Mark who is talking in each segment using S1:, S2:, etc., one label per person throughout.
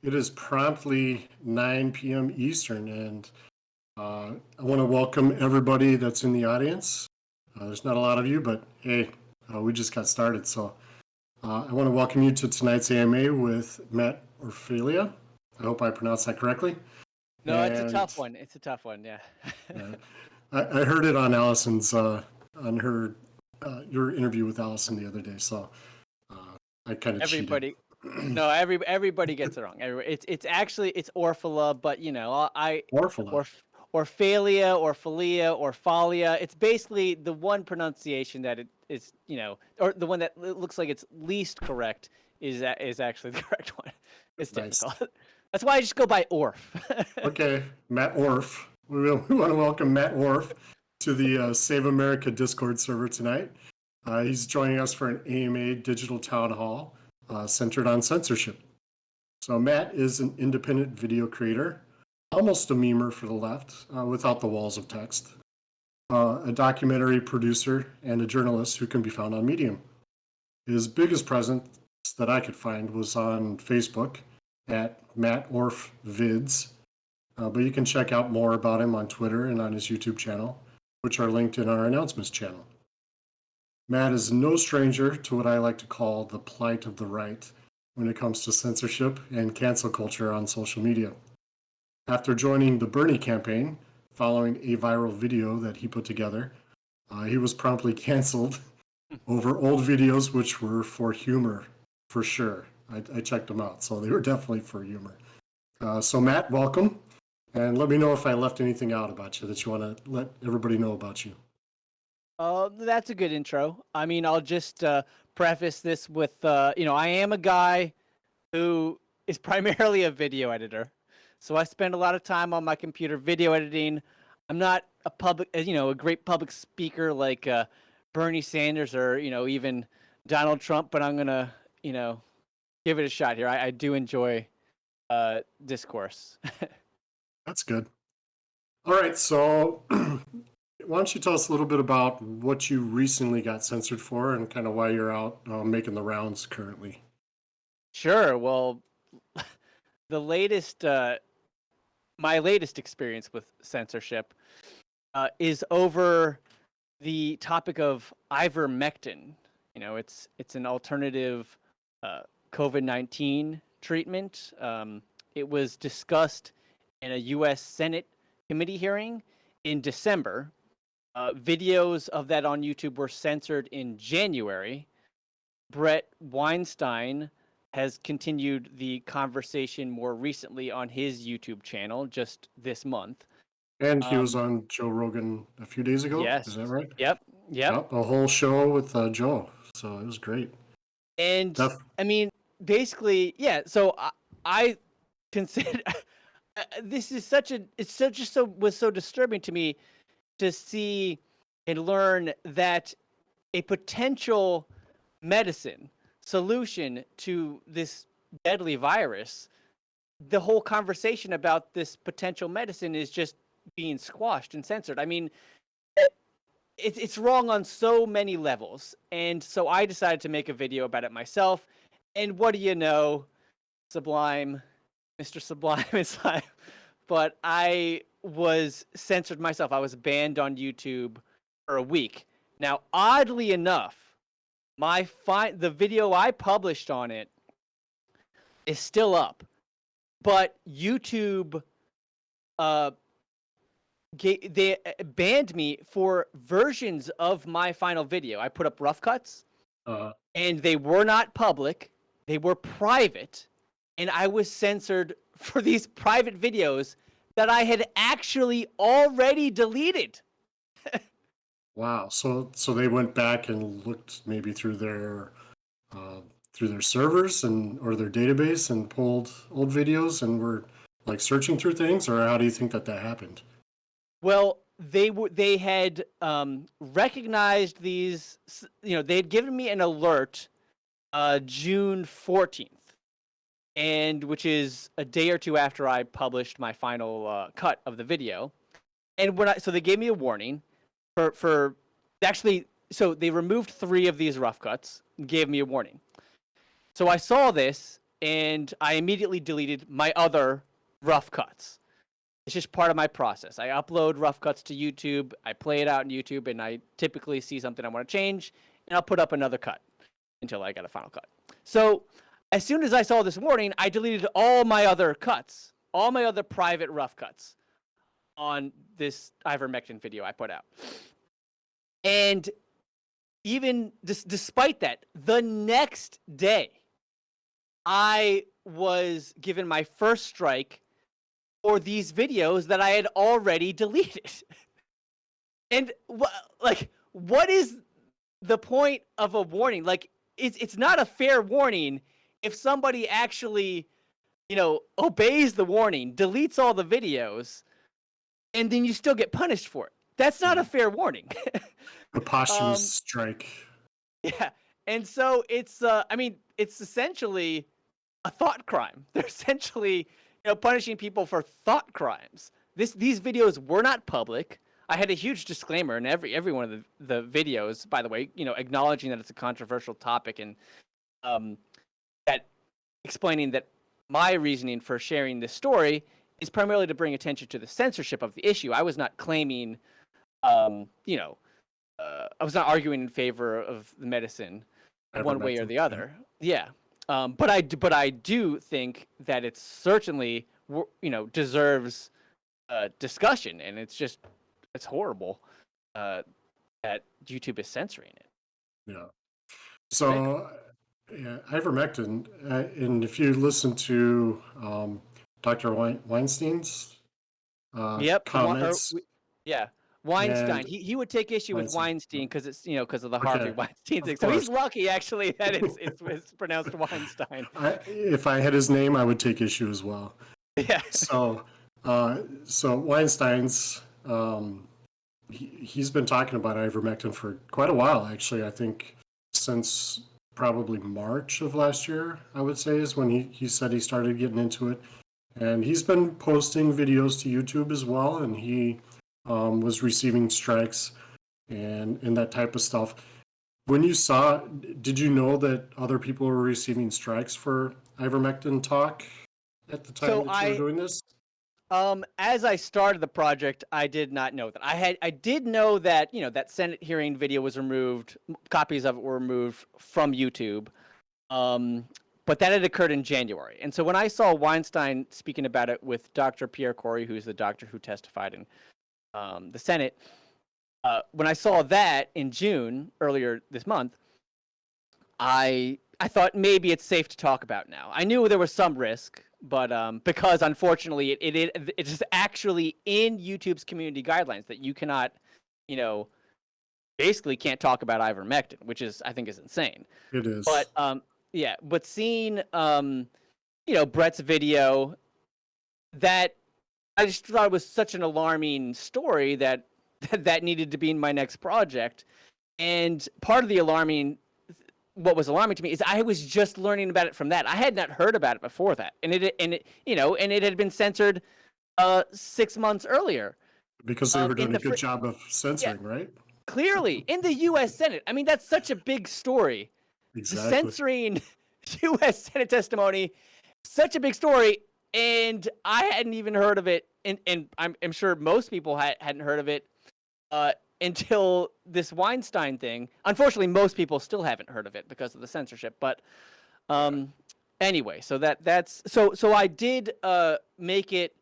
S1: It is promptly 9 p.m. Eastern, and I want to welcome everybody that's in the audience. There's not a lot of you, but hey, we just got started. So I want to welcome you to tonight's AMA with Matt Orfalea. I hope I pronounced that correctly.
S2: No, it's a tough one. It's a tough one, yeah.
S1: I heard it on Allison's, on her, your interview with Allison the other day, so I kind of cheated.
S2: No, everybody gets it wrong. It's actually Orfalea, but
S1: Orfalea.
S2: Orfalea, Orfalea. It's basically the one pronunciation that it is, or the one that looks like it's least correct is actually the correct one. It's difficult. Nice. That's why I just go by Orf.
S1: Okay, Matt Orf. We want to welcome Matt Orf to the Save America Discord server tonight. He's joining us for an AMA digital town hall centered on censorship. So Matt is an independent video creator, almost a memer for the left, without the walls of text, a documentary producer, and a journalist who can be found on Medium. His biggest presence that I could find was on Facebook at Matt Orf Vids, but you can check out more about him on Twitter and on his YouTube channel, which are linked in our announcements channel. Matt is no stranger to what I like to call the plight of the right when it comes to censorship and cancel culture on social media. After joining the Bernie campaign, following a viral video that he put together, he was promptly canceled over old videos which were for humor, for sure. I checked them out, so they were definitely for humor. So Matt, welcome, and let me know if I left anything out about you that you want to let everybody know about you.
S2: That's a good intro. I mean, I'll just preface this with, I am a guy who is primarily a video editor. So I spend a lot of time on my computer video editing. I'm not a great public speaker like Bernie Sanders or, even Donald Trump, but I'm going to, give it a shot here. I do enjoy discourse.
S1: That's good. All right, so why don't you tell us a little bit about what you recently got censored for and kind of why you're out making the rounds currently?
S2: Sure. Well, my latest experience with censorship is over the topic of ivermectin. It's an alternative COVID-19 treatment. It was discussed in a U.S. Senate committee hearing in December. Videos of that on YouTube were censored in January. Brett Weinstein has continued the conversation more recently on his YouTube channel just this month.
S1: And he was on Joe Rogan a few days ago.
S2: Yes.
S1: Is that right?
S2: Yep.
S1: A whole show with Joe. So it was great.
S2: And I mean, basically, yeah. So I consider this is was so disturbing to me to see and learn that a potential medicine solution to this deadly virus, the whole conversation about this potential medicine is just being squashed and censored. I mean, it's wrong on so many levels. And so I decided to make a video about it myself. And what do you know? Sublime, Mr. Sublime is like, but I was censored myself. I was banned on YouTube for a week. Now, oddly enough, the video I published on it is still up, but YouTube they banned me for versions of my final video. I put up rough cuts, and they were not public; they were private, and I was censored for these private videos that I had actually already deleted.
S1: Wow. So they went back and looked maybe through their servers or their database and pulled old videos and were like searching through things, or how do you think that happened?
S2: Well, they had recognized these, they had given me an alert June 14th, and which is a day or two after I published my final cut of the video. And so they gave me a warning for actually, so they removed 3 of these rough cuts and gave me a warning. So I saw this and I immediately deleted my other rough cuts. It's just part of my process. I upload rough cuts to YouTube, I play it out in YouTube, and I typically see something I want to change, and I'll put up another cut until I get a final cut. So as soon as I saw this warning, I deleted all my other cuts, all my other private rough cuts on this ivermectin video I put out. And even despite that, the next day, I was given my first strike for these videos that I had already deleted. And what is the point of a warning? Like, it's not a fair warning if somebody actually, obeys the warning, deletes all the videos, and then you still get punished for it. That's not a fair warning.
S1: A posthumous strike.
S2: Yeah. And so it's essentially a thought crime. They're essentially, punishing people for thought crimes. These videos were not public. I had a huge disclaimer in every one of the videos, by the way, acknowledging that it's a controversial topic and that explaining that my reasoning for sharing this story is primarily to bring attention to the censorship of the issue. I was not claiming, I was not arguing in favor of the medicine one way or the other. Yeah. But I do think that it certainly, deserves discussion, and it's horrible that YouTube is censoring it.
S1: Yeah. So, yeah, ivermectin, and if you listen to Dr. Weinstein's comments,
S2: Weinstein. He would take issue with Weinstein because it's because of the Harvey Weinstein thing. So he's lucky actually that it's pronounced Weinstein.
S1: If I had his name, I would take issue as well.
S2: Yeah.
S1: So Weinstein's he's been talking about ivermectin for quite a while, actually. I think since probably March of last year, I would say, is when he said he started getting into it. And he's been posting videos to YouTube as well, and he was receiving strikes and that type of stuff. When you saw, did you know that other people were receiving strikes for ivermectin talk at the time that you were doing this?
S2: As I started the project, I did not know that. I did know that, that Senate hearing video was removed, copies of it were removed from YouTube. But that had occurred in January. And so when I saw Weinstein speaking about it with Dr. Pierre Corey, who's the doctor who testified in the Senate, when I saw that in June, earlier this month, I thought maybe it's safe to talk about now. I knew there was some risk, but because unfortunately it's just actually in YouTube's community guidelines that you cannot, basically can't talk about ivermectin, which I think is insane.
S1: It is.
S2: But seeing Brett's video, that I just thought it was such an alarming story that needed to be in my next project. And part of what was alarming to me is I was just learning about it from that. I had not heard about it before that, and it had been censored 6 months earlier.
S1: Because they were doing a good job of censoring, right?
S2: Clearly, in the U.S. Senate. I mean, that's such a big story.
S1: Exactly.
S2: Censoring U.S. Senate testimony, such a big story, and I hadn't even heard of it, and I'm sure most people hadn't heard of it until this Weinstein thing. Unfortunately, most people still haven't heard of it because of the censorship. But anyway, so so I did make it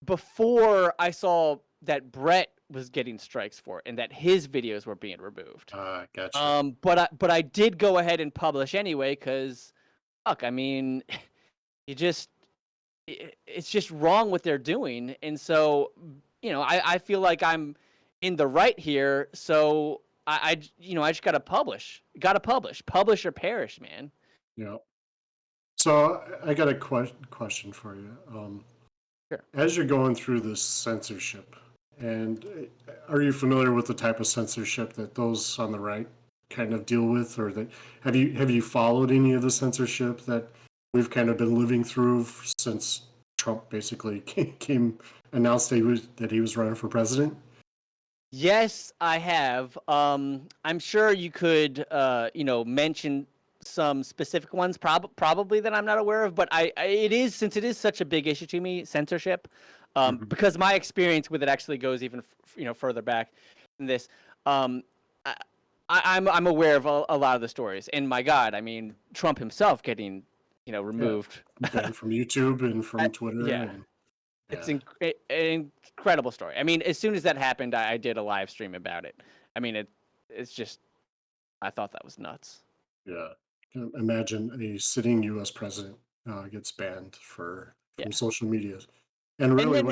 S2: before I saw that Brett was getting strikes for it and that his videos were being removed.
S1: Gotcha.
S2: But I did go ahead and publish anyway because, look, I mean, it's just wrong what they're doing, and so I feel like I'm in the right here, so I just gotta publish or perish, man.
S1: Yeah. So I got a question for you.
S2: Sure.
S1: As you're going through this censorship, and are you familiar with the type of censorship that those on the right kind of deal with, or that have you followed any of the censorship that we've kind of been living through since Trump basically announced that he was running for president?
S2: Yes, I have. I'm sure you could, mention some specific ones, probably that I'm not aware of. But it is, since it is such a big issue to me, censorship,
S1: Mhm.
S2: because my experience with it actually goes even further back than this. Um, I, I'm aware of a lot of the stories, and my God, I mean, Trump himself getting
S1: Yeah,
S2: removed.
S1: banned from YouTube and from Twitter,
S2: Yeah,
S1: and
S2: it's
S1: yeah,
S2: an incredible story. I mean, as soon as that happened, I did a live stream about it. I mean, it's just, I thought that was nuts.
S1: yeah. Imagine a sitting U.S. president gets banned from
S2: Yeah,
S1: social media, and
S2: and
S1: really
S2: then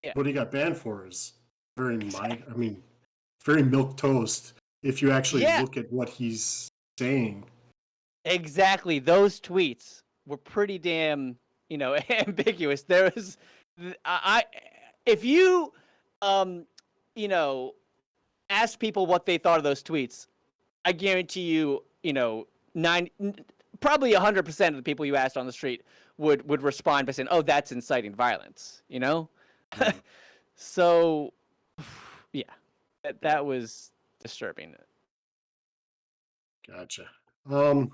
S2: yeah,
S1: what he got banned for is very minor. I mean, very milk toast if you actually
S2: yeah,
S1: look at what he's saying.
S2: exactly. Those tweets were pretty damn, ambiguous. There was, I, if you, um, you know, ask people what they thought of those tweets, I guarantee you, probably 100% of the people you asked on the street would respond by saying, "Oh, that's inciting violence,"
S1: Yeah,
S2: So, yeah, that
S1: yeah,
S2: that was disturbing.
S1: gotcha. Um,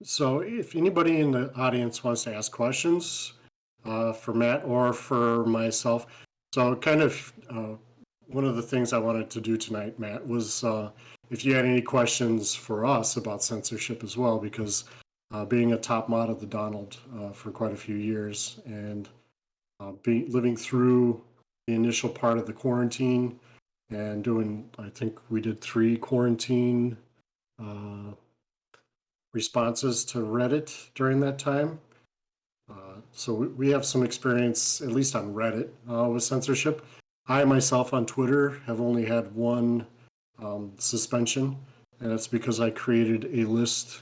S1: so if anybody in the audience wants to ask questions for Matt or for myself, so kind of one of the things I wanted to do tonight, Matt, was if you had any questions for us about censorship as well, because being a top mod of the Donald for quite a few years and living through the initial part of the quarantine and doing, I think we did 3 quarantine uh, responses to Reddit during that time. So we have some experience, at least on Reddit, with censorship. I myself on Twitter have only had one suspension, and it's because I created a list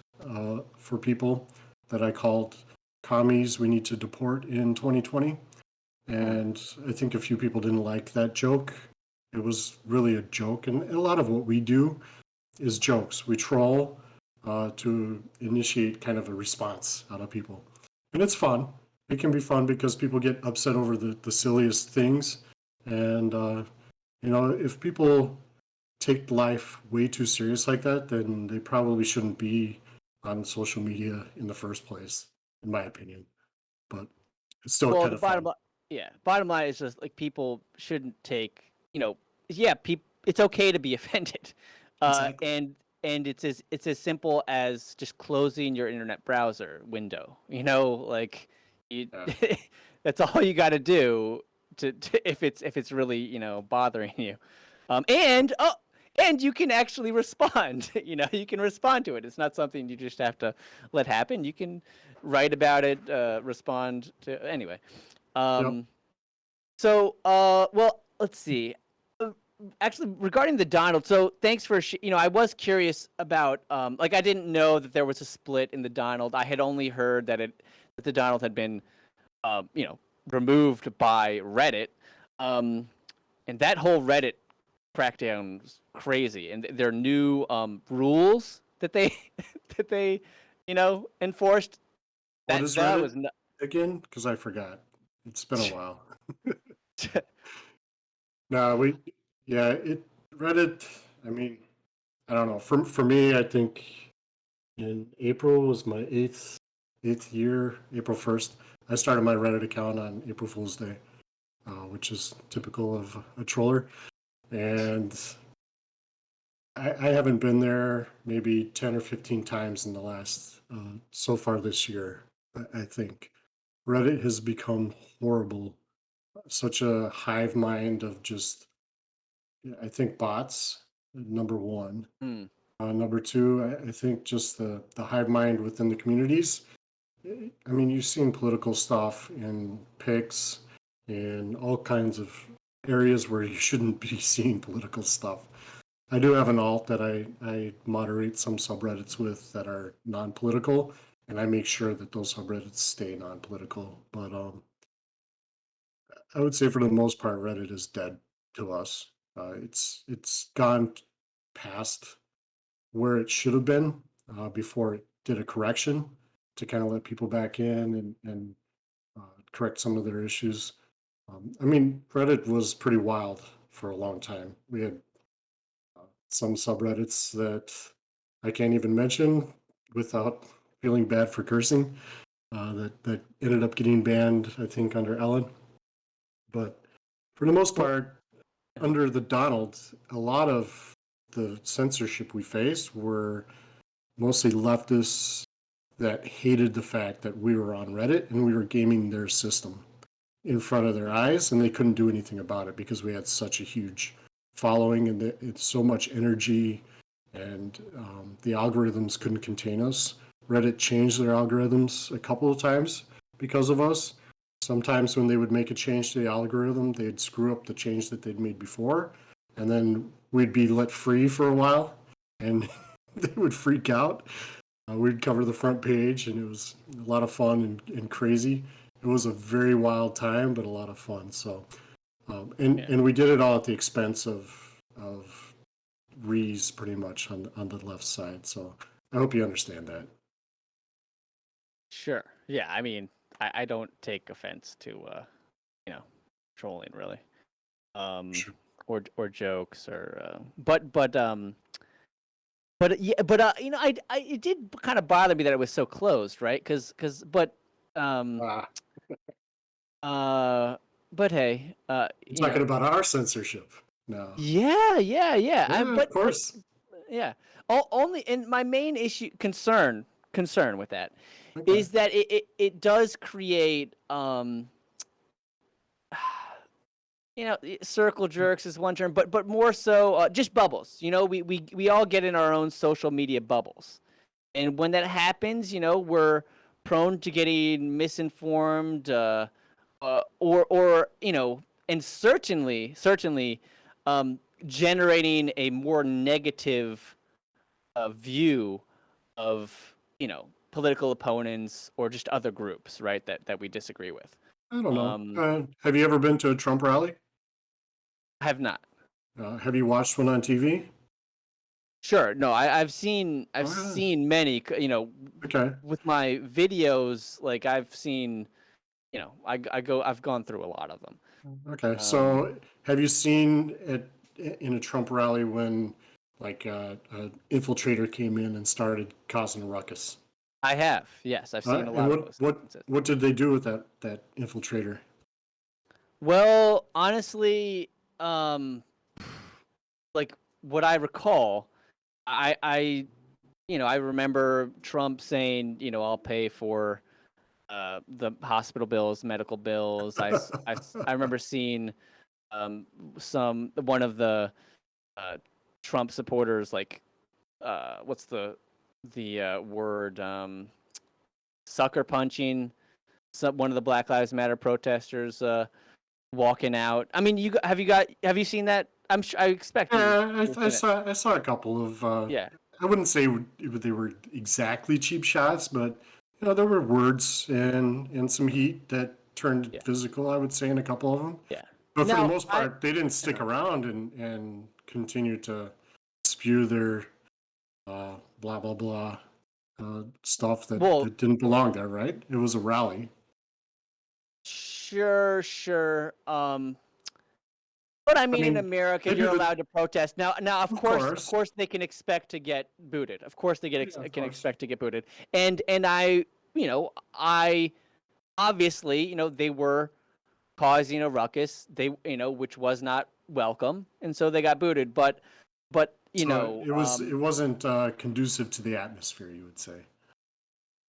S1: for people that I called commies we need to deport in 2020.
S2: Hmm.
S1: And I think a few people didn't like that joke. It was really a joke, and a lot of what we do is jokes. We troll to initiate kind of a response out of people. And it's fun. It can be fun because people get upset over the silliest things. And, if people take life way too serious like that, then they probably shouldn't be on social media in the first place, in my opinion. But it's still
S2: Well,
S1: kind
S2: the
S1: of fun.
S2: bottom line is just like people shouldn't take, yeah, it's okay to be offended,
S1: Exactly.
S2: and it's as simple as just closing your internet browser window. Like you,
S1: Yeah.
S2: that's all you got to do if it's really bothering you, and you can actually respond. You can respond to it. It's not something you just have to let happen. You can write about it, respond to anyway.
S1: Yep.
S2: Um, well, let's see. Uh, Actually, regarding the Donald, so thanks for I was curious about like I didn't know that there was a split in the Donald. I had only heard that the Donald had been um, you know removed by Reddit, um, and that whole Reddit crackdown was crazy, and their new rules that they that they enforced,
S1: What
S2: that
S1: is
S2: that
S1: Reddit
S2: was
S1: again? Because I forgot. It's been a
S2: not.
S1: while. No, yeah, Reddit. I mean, I don't know. For me, I think in April was my eighth year. April 1st, I started my Reddit account on April Fool's Day, which is typical of a troller. And I haven't been there maybe 10 or 15 times in the last so far this year. I think Reddit has become horrible. Such a hive mind of just, I think, bots, number one.
S2: Hmm.
S1: Number two, I think just the hive mind within the communities. I mean, you've seen political stuff in pics, in all kinds of areas where you shouldn't be seeing political stuff. I do have an alt that I moderate some subreddits with that are non-political, and I make sure that those subreddits stay non-political. But I would say for the most part, Reddit is dead to us. It's gone past where it should have been before it did a correction to kind of let people back in and correct some of their issues. I mean, Reddit was pretty wild for a long time. We had some subreddits that I can't even mention without feeling bad for cursing. That ended up getting banned, I think, under Ellen. But for the most part, under the Donald, a lot of the censorship we faced were mostly leftists that hated the fact that we were on Reddit and we were gaming their system in front of their eyes, and they couldn't do anything about it because we had such a huge following and it's so much energy, and the algorithms couldn't contain us. Reddit changed their algorithms a couple of times because of us. Sometimes when they would make a change to the algorithm, they'd screw up the change that they'd made before, and then we'd be let free for a while, and they would freak out. We'd cover the front page, and it was a lot of fun and crazy. It was a very wild time, but a lot of fun. So, and we did it all at the expense of Rees, pretty much on the left side. So I hope you understand that.
S2: Sure. Yeah. I mean, I don't take offense to trolling really,
S1: Sure.
S2: or jokes but it did kind of bother me that it was so closed, right?
S1: Ah,
S2: But hey,
S1: you're talking about our censorship now.
S2: Yeah.
S1: Yeah, of course.
S2: Yeah. Only, and my main concern with that
S1: Okay.
S2: is that it does create circle jerks is one term, but more so just bubbles. We all get in our own social media bubbles, and when that happens, we're prone to getting misinformed, or and certainly generating a more negative view of political opponents or just other groups, right, that we disagree with.
S1: I don't know. Have you ever been to a Trump rally?
S2: I have not.
S1: Have you watched one on TV?
S2: Sure. No, I've seen
S1: yeah.
S2: many,
S1: Okay.
S2: with my videos, like I've seen, I've gone through a lot of them.
S1: Okay. So have you seen it in a Trump rally when like an infiltrator came in and started causing a ruckus?
S2: I have. Yes, I've seen a lot of those instances.
S1: What did they do with that infiltrator?
S2: Well, honestly, like what I recall, I remember Trump saying, I'll pay for the hospital bills, medical bills. I remember seeing one of the Trump supporters, like what's the word, sucker punching one of the Black Lives Matter protesters walking out. I mean, have you seen that? I expect.
S1: Yeah, I saw a couple of.
S2: Yeah.
S1: I wouldn't say they were exactly cheap shots, but there were words and some heat that turned physical, I would say, in a couple of them.
S2: Yeah.
S1: But for the most part, they didn't stick around and continue to spew their blah blah blah stuff that didn't belong there, right? It was a rally.
S2: Sure. But I mean, in America, you're allowed to protest. Now, of course, they can expect to get booted. Of course, they can expect to get booted. And I obviously, they were causing a ruckus. They, which was not welcome, and so they got booted. But
S1: it wasn't conducive to the atmosphere, you would say.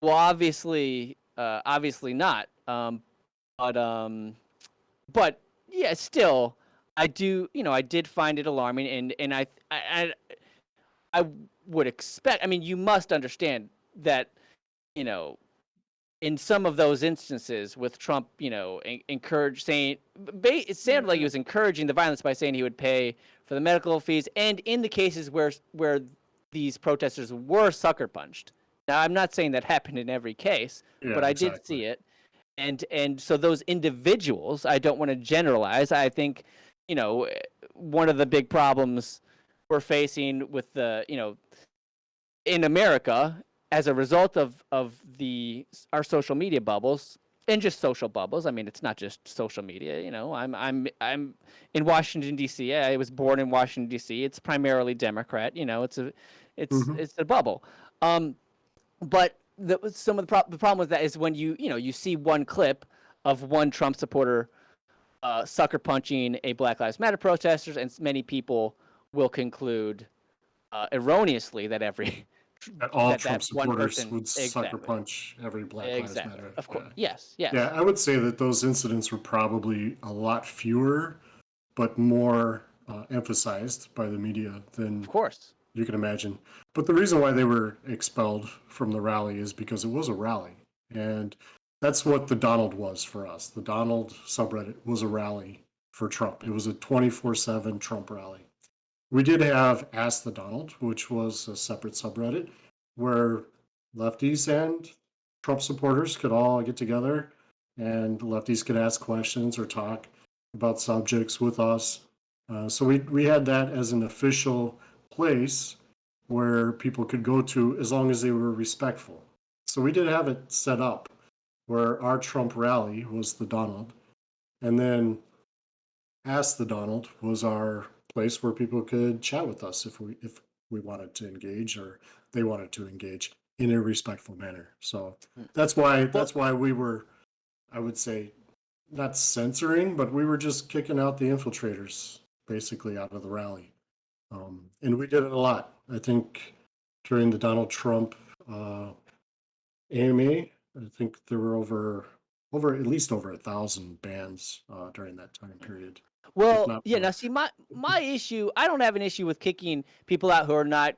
S2: Well, obviously not. But yeah, still, I did find it alarming, and I would expect. I mean, you must understand that, in some of those instances with Trump, it sounded like he was encouraging the violence by saying he would pay for the medical fees, and in the cases where these protesters were sucker punched. Now, I'm not saying that happened in every case, but I did see it. And so those individuals, I don't want to generalize. I think, one of the big problems we're facing with in America as a result of our social media bubbles and just social bubbles. I mean, it's not just social media. I'm in Washington D.C. I was born in Washington D.C. It's primarily Democrat. It's a bubble. but some of the problem with that is when you see one clip of one Trump supporter sucker punching a Black Lives Matter protesters, and many people will conclude erroneously that
S1: That all
S2: that
S1: Trump
S2: one
S1: supporters
S2: person
S1: would sucker
S2: exactly
S1: punch every Black Lives
S2: exactly
S1: Matter.
S2: of course
S1: Yeah.
S2: yes
S1: Yeah, I would say that those incidents were probably a lot fewer, but more emphasized by the media than
S2: of course.
S1: you can imagine. But the reason why they were expelled from the rally is because it was a rally. And that's what the Donald was for us. The Donald subreddit was a rally for Trump. It was a 24/7 Trump rally. We did have Ask the Donald, which was a separate subreddit where lefties and Trump supporters could all get together and lefties could ask questions or talk about subjects with us. So we had that as an official place where people could go to as long as they were respectful. So we did have it set up where our Trump rally was the Donald, and then Ask the Donald was our place where people could chat with us if we wanted to engage or they wanted to engage in a respectful manner. So that's why
S2: Well,
S1: we were, I would say, not censoring, but we were just kicking out the infiltrators basically out of the rally. And we did it a lot. I think during the Donald Trump AMA, I think there were over at least over 1,000 bans during that time period, if
S2: well,
S1: not
S2: yeah. Now,
S1: more.
S2: see, my issue. I don't have an issue with kicking people out who are not,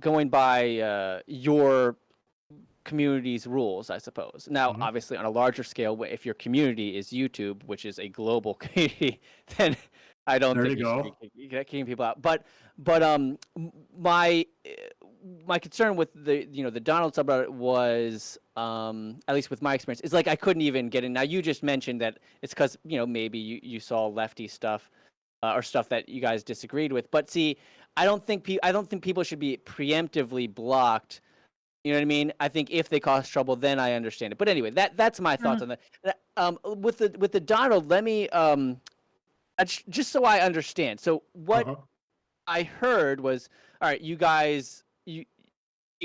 S2: going by your community's rules, I suppose. Now,
S1: Mhm.
S2: obviously, on a larger scale, if your community is YouTube, which is a global community, then I don't
S1: There
S2: think
S1: you
S2: you should
S1: go.
S2: be kicking people out. But my concern with the Donald subreddit was, at least with my experience, is like I couldn't even get in. Now, you just mentioned that it's because maybe you saw lefty stuff or stuff that you guys disagreed with. But see, I don't think people should be preemptively blocked. You know what I mean? I think if they cause trouble, then I understand it. But anyway, that's my thoughts on that. With the Donald, let me just so I understand. So what
S1: Uh-huh.
S2: I heard was, all right, you guys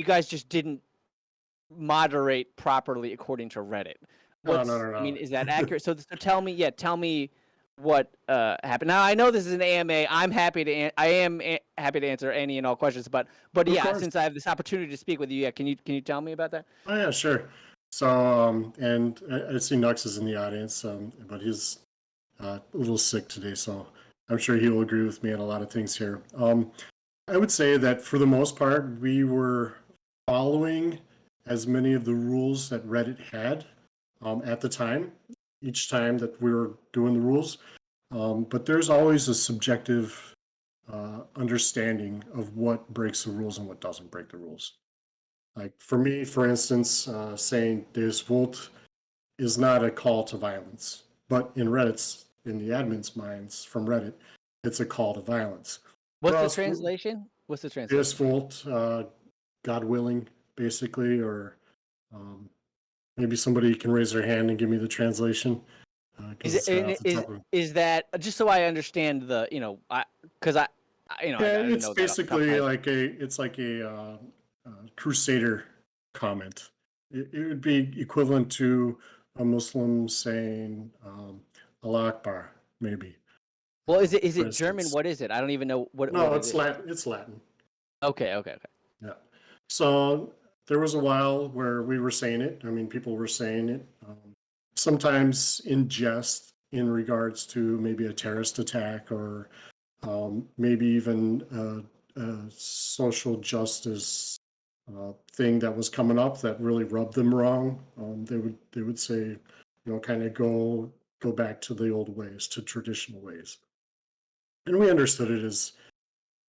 S2: just didn't moderate properly according to Reddit.
S1: No, no,
S2: I
S1: no,
S2: mean, is that
S1: no.
S2: accurate? So tell me, tell me what happened. Now I know this is an AMA. I am happy to answer any and all questions. But
S1: Of
S2: yeah,
S1: course.
S2: since I have this opportunity to speak with you, yeah, can you tell me about that?
S1: Oh yeah, sure. So, and I see Nux is in the audience, but he's a little sick today, so I'm sure he will agree with me on a lot of things here. I would say that for the most part, we were following as many of the rules that Reddit had at the time, each time that we were doing the rules. But there's always a subjective understanding of what breaks the rules and what doesn't break the rules. Like for me, for instance, saying Deus Vult is not a call to violence, but in the admin's minds from Reddit, it's a call to violence. For
S2: What's the
S1: us,
S2: translation? What's the
S1: Deus
S2: translation?
S1: Vult, God willing, basically, or um, maybe somebody can raise their hand and give me the translation because
S2: Is it
S1: it's off the top of.
S2: is that just so I understand the I because I
S1: Yeah,
S2: don't
S1: it's
S2: know that off the top of my
S1: basically
S2: head.
S1: like a crusader comment. It would be equivalent to a Muslim saying Allah Akbar, maybe,
S2: Well, is
S1: for
S2: it German?
S1: instance.
S2: What is it? I don't even know what
S1: No,
S2: it
S1: it's
S2: is.
S1: Latin. It's Latin.
S2: Okay.
S1: Yeah. So there was a while where we were saying it. I mean, people were saying it, sometimes in jest in regards to maybe a terrorist attack or maybe even a social justice thing that was coming up that really rubbed them wrong. They would say, kind of go back to the old ways, to traditional ways, and we understood it as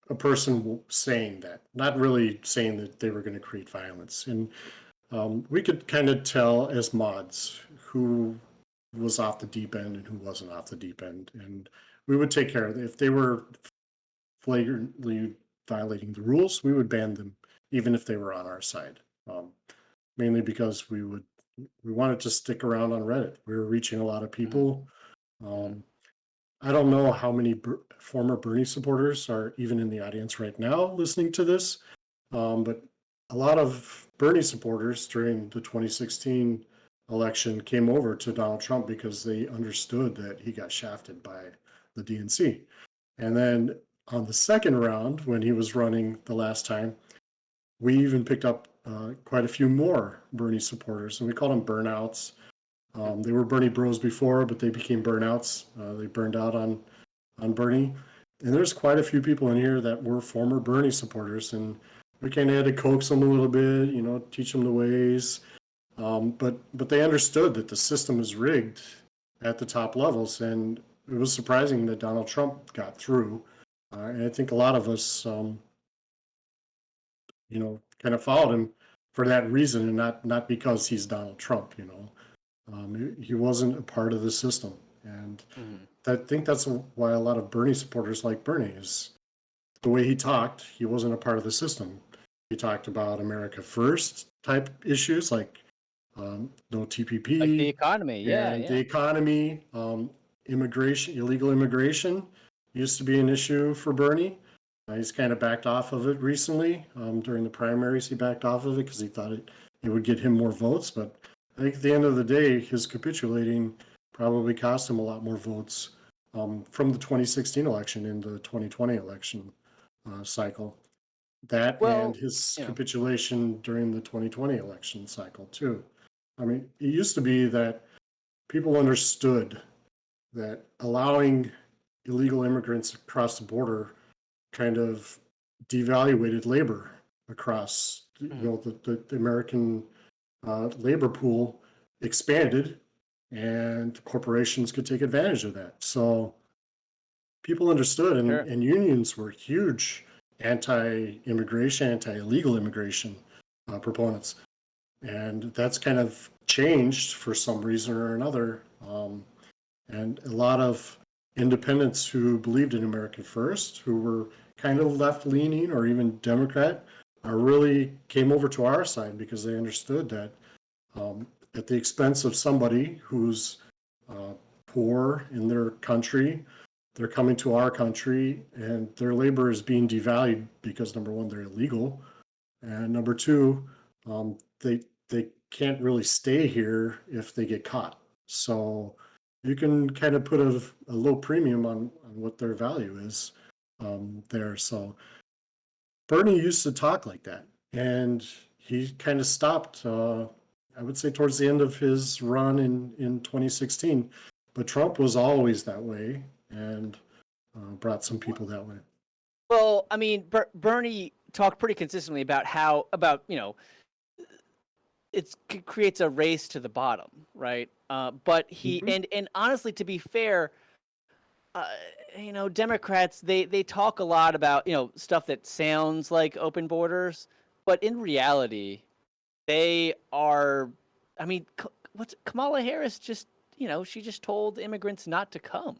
S1: a person saying that, not really saying that they were going to create violence. And we could kind of tell as mods who was off the deep end and who wasn't off the deep end, and we would take care of it. If they were flagrantly violating the rules, we would ban them, even if they were on our side. Mainly because we wanted to stick around on Reddit. We were reaching a lot of
S2: Mhm,
S1: people.
S2: mhm.
S1: Um, I don't know how many former Bernie supporters are even in the audience right now listening to this, But a lot of Bernie supporters during the 2016 election came over to Donald Trump because they understood that he got shafted by the DNC. And then on the second round, when he was running the last time, we even picked up quite a few more Bernie supporters, and we called them burnouts. They were Bernie bros before, but they became burnouts. They burned out on Bernie. And there's quite a few people in here that were former Bernie supporters, and we kind of had to coax them a little bit, teach them the ways. But they understood that the system is rigged at the top levels, and it was surprising that Donald Trump got through. And I think a lot of us, kind of followed him for that reason, and not because he's Donald Trump. He wasn't a part of the system, and I think that's why a lot of Bernie supporters like Bernie is the way he talked. He wasn't a part of the system. He talked about America First type issues like no TPP,
S2: like the economy,
S1: the economy, immigration, illegal immigration used to be an issue for Bernie. He's kind of backed off of it recently. During the primaries, he backed off of it because he thought it would get him more votes. But I think at the end of the day, his capitulating probably cost him a lot more votes from the 2016 election in the 2020 election cycle. And his capitulation during the 2020 election cycle, too. I mean, it used to be that people understood that allowing illegal immigrants across the border kind of devaluated labor across, the American labor pool expanded, and corporations could take advantage of that. So people understood, and unions were huge anti-immigration, anti-illegal immigration proponents. And that's kind of changed for some reason or another. And a lot of independents who believed in America First, who were kind of left-leaning or even Democrat, really came over to our side because they understood that at the expense of somebody who's poor in their country, they're coming to our country and their labor is being devalued because, number one, they're illegal, and number two, they can't really stay here if they get caught. So you can kind of put a low premium on what their value is there. So Bernie used to talk like that, and he kind of stopped, I would say, towards the end of his run in 2016. But Trump was always that way, and brought some people that way.
S2: Well, I mean, Bernie talked pretty consistently about it creates a race to the bottom, right? But he and honestly, to be fair, Democrats they talk a lot about stuff that sounds like open borders, but in reality, they are. I mean, what's Kamala Harris just she just told immigrants not to come.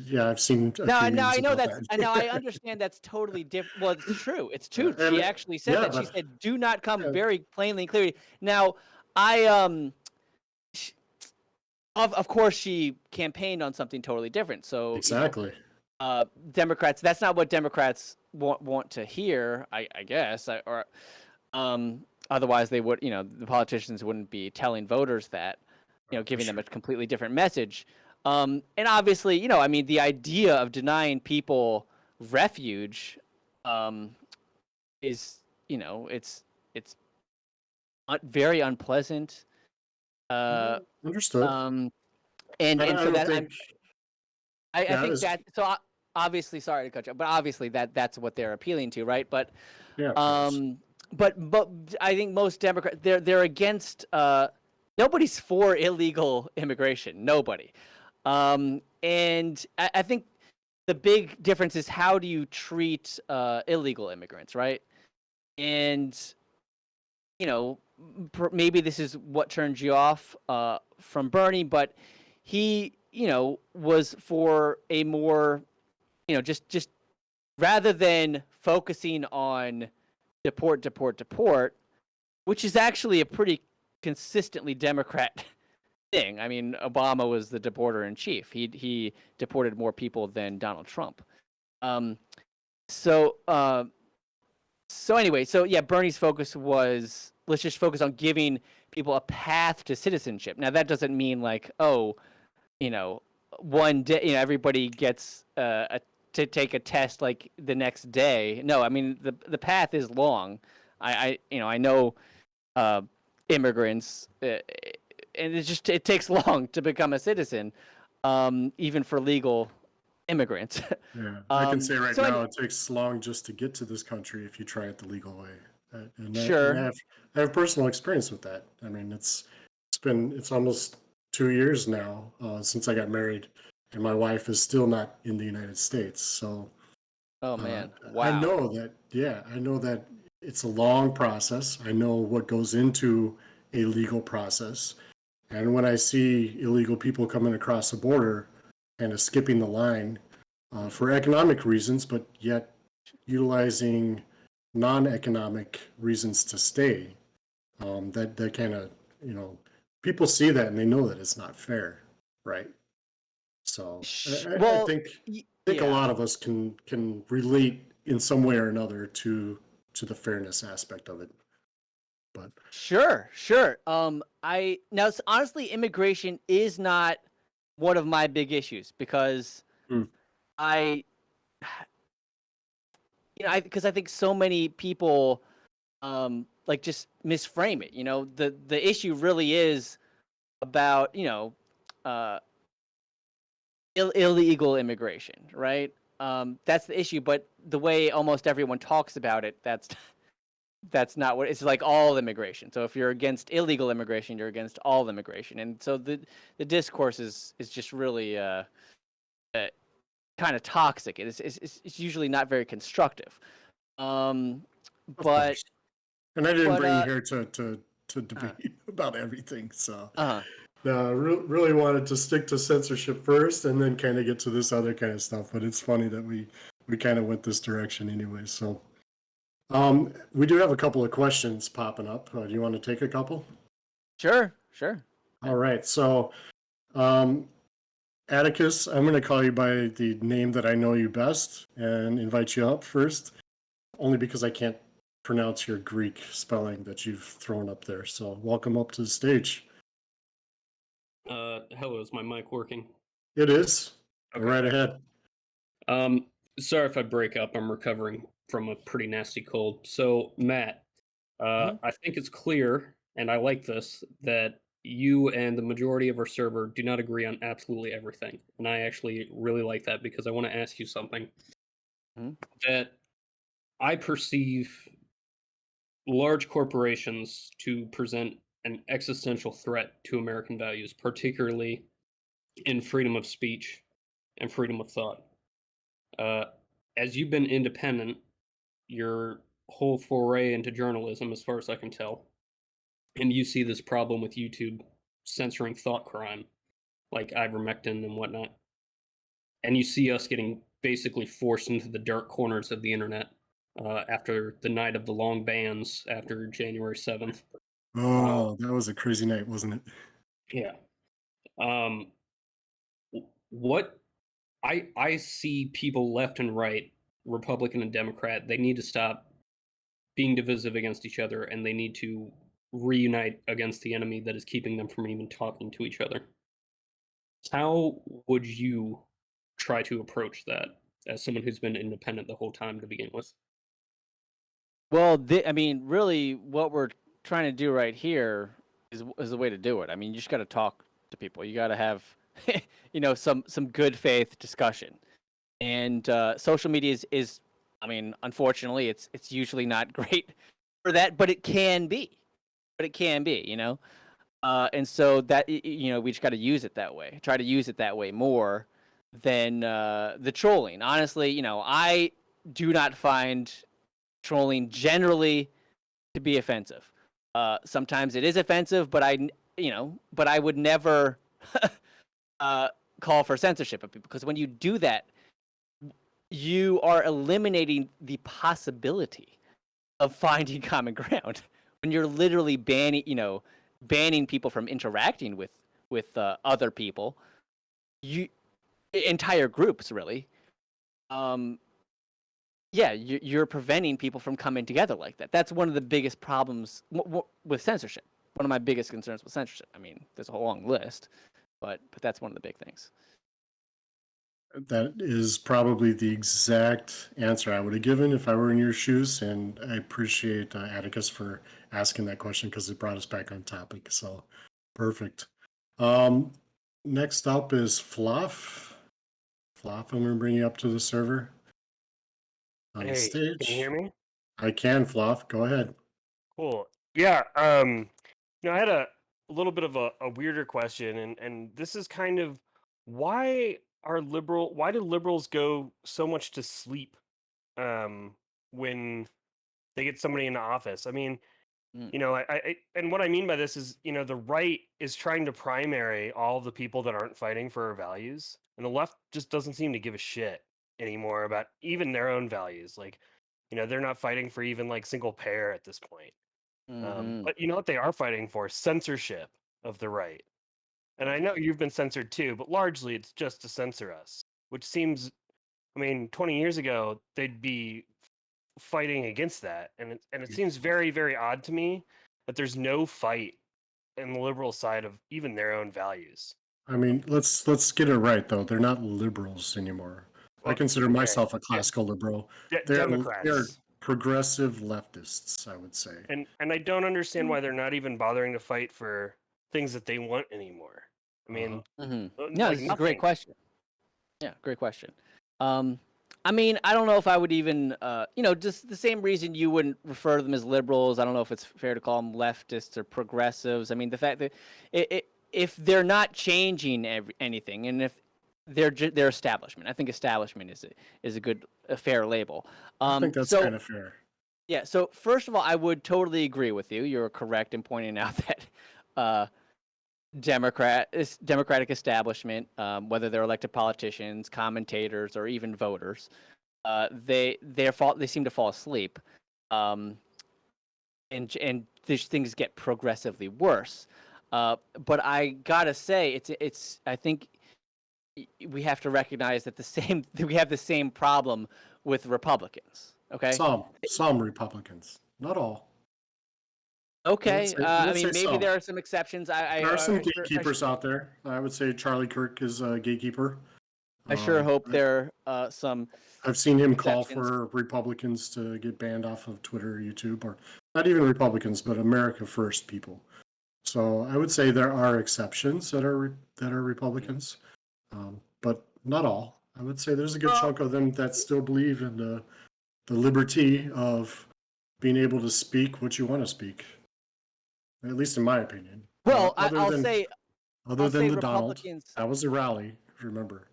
S1: Yeah, I've seen.
S2: Now I know that's. Now I understand that's totally different. Well, it's true. It's true. She actually said that. She said, "Do not come," very plainly and clearly. Now, of course, she campaigned on something totally different. So
S1: exactly,
S2: Democrats. That's not what Democrats want to hear. I guess, otherwise they would. The politicians wouldn't be telling voters that. Giving them a completely different message. And obviously, I mean, the idea of denying people refuge is, it's very unpleasant.
S1: Understood.
S2: And so that I think that so obviously, sorry to cut you, but obviously that's what they're appealing to, right? But but I think most Democrats they're against. Nobody's for illegal immigration. Nobody. And I think the big difference is how do you treat illegal immigrants, right? And maybe this is what turns you off from Bernie, but he was for a more just rather than focusing on deport, which is actually a pretty consistently Democrat thing. I mean, Obama was the deporter in chief. He deported more people than Donald Trump. So So anyway, so yeah, Bernie's focus was let's just focus on giving people a path to citizenship. Now that doesn't mean like, oh, you know, one day, everybody gets to take a test like the next day. No, I mean the path is long. I know uh, immigrants, and it takes long to become a citizen, even for legal immigrants.
S1: Yeah, I can say right
S2: So
S1: now it takes long just to get to this country if you try it the legal way, and
S2: sure.
S1: I have personal experience with that. I mean, it's almost 2 years now since I got married, and my wife is still not in the United States. So
S2: Oh
S1: uh,
S2: man, wow.
S1: I know that it's a long process. I know what goes into a legal process, and when I see illegal people coming across the border, kind of skipping the line for economic reasons, but yet utilizing non-economic reasons to stay. That kind of, you know, people see that and they know that it's not fair, right? So I
S2: Well,
S1: think a
S2: yeah.
S1: lot of us can relate in some way or another to the fairness aspect of it. But
S2: Sure, sure. I now honestly, immigration is not one of my big issues because
S1: mm,
S2: I, because I think so many people, like just misframe it. The issue really is about uh, illegal immigration, right? That's the issue. But the way almost everyone talks about it, that's not what it's like. All immigration. So if you're against illegal immigration, you're against all immigration, and so the discourse is just really uh, kind of toxic. It's usually not very constructive. Um,
S1: of
S2: but
S1: course, and I didn't
S2: but
S1: bring you here to
S2: uh
S1: debate about everything. So
S2: uh
S1: really wanted to stick to censorship first, and then kind of get to this other kind of stuff. But it's funny that we kind of went this direction anyway. So we do have a couple of questions popping up. Do you want to take a couple?
S2: sure, sure.
S1: All right. So um, Atticus, I'm going to call you by the name that I know you best and invite you up first, only because I can't pronounce your Greek spelling that you've thrown up there. So welcome up to the stage.
S3: Hello, is my mic working?
S1: It is. Go
S3: Okay.
S1: right ahead.
S3: Um, Sorry if I break up. I'm recovering from a pretty nasty cold. So, Matt,
S2: Mhm.
S3: I think it's clear, and I like this, that you and the majority of our server do not agree on absolutely everything. And I actually really like that because I want to ask you something
S2: Mhm.
S3: that I perceive large corporations to present an existential threat to American values, particularly in freedom of speech and freedom of thought. Uh, as you've been independent, your whole foray into journalism, as far as I can tell, and you see this problem with YouTube censoring thought crime, like ivermectin and whatnot, and you see us getting basically forced into the dark corners of the internet after the night of the long bans after January 7th.
S1: Oh, that was a crazy night, wasn't it?
S3: Yeah. Um, what I see people left and right, Republican and Democrat, they need to stop being divisive against each other, and they need to reunite against the enemy that is keeping them from even talking to each other. How would you try to approach that as someone who's been independent the whole time to begin with?
S2: Well, I mean, really, what we're trying to do right here is the way to do it. I mean, you just got to talk to people. You got to have, some good faith discussion. And social media I mean, unfortunately, it's usually not great for that, but it can be. But it can be. And so that we just got to use it that way. Try to use it that way more than the trolling. Honestly, I do not find trolling generally to be offensive. Sometimes it is offensive, but I would never uh, call for censorship of people because when you do that, you are eliminating the possibility of finding common ground. When you're literally banning people from interacting with other people, you entire groups really. Um, yeah, you're preventing people from coming together like that. That's one of the biggest problems with censorship. One of my biggest concerns with censorship. I mean, there's a whole long list, but that's one of the big things.
S1: That is probably the exact answer I would have given if I were in your shoes. And I appreciate Atticus for asking that question because it brought us back on topic. So perfect. Next up is Fluff. Fluff, I'm going to bring you up to the server on the
S4: Hey,
S1: stage.
S4: can you hear me?
S1: I can, Fluff. Go ahead.
S4: Cool. Yeah. I had a little bit of a weirder question, and this is kind of why why do liberals go so much to sleep when they get somebody into office? I mean,
S2: Mm.
S4: and what I mean by this is, the right is trying to primary all the people that aren't fighting for our values, and the left just doesn't seem to give a shit anymore about even their own values. Like, they're not fighting for even like single payer at this point.
S2: Mm-hmm.
S4: But you know what they are fighting for? Censorship of the right. And I know you've been censored too, but largely it's just to censor us, which seems, 20 years ago they'd be fighting against that, and it seems very, very odd to me that there's no fight in the liberal side of even their own values.
S1: I mean, let's get it right though. They're not liberals anymore. I
S4: Well,
S1: consider
S4: okay,
S1: myself a classical liberal. They're
S4: Democrats,
S1: progressive leftists, I would say.
S4: and I don't understand why they're not even bothering to fight for things that they want anymore. I mean,
S2: Mm-hmm.
S4: like
S2: No, this is a great
S4: nothing.
S2: question. Yeah, great question. I mean, I don't know if I would even, just the same reason you wouldn't refer to them as liberals. I don't know if it's fair to call them leftists or progressives. I mean, the fact that if they're not changing anything, and if they're establishment, I think establishment is a fair label.
S1: I think that's kind of fair.
S2: Yeah. So first of all, I would totally agree with you. You're correct in pointing out that Democratic establishment, whether they're elected politicians, commentators, or even voters, they seem to fall asleep, and these things get progressively worse. But I gotta say, I think we have to recognize that we have the same problem with Republicans. Okay.
S1: Some Republicans, not all.
S2: Okay. I mean, maybe
S1: some.
S2: there are some exceptions.
S1: There are some gatekeepers out there. I would say Charlie Kirk is a gatekeeper.
S2: I sure hope there are some.
S1: I've seen him call
S2: exceptions.
S1: for Republicans to get banned off of Twitter or YouTube, or not even Republicans, but America First people. So I would say there are exceptions that are Republicans, but not all. I would say there's a good chunk of them that still believe in the liberty of being able to speak what you want to speak. At least in my opinion.
S2: Well,
S1: Other than the Donald,
S2: Republicans.
S1: that was a rally. Remember,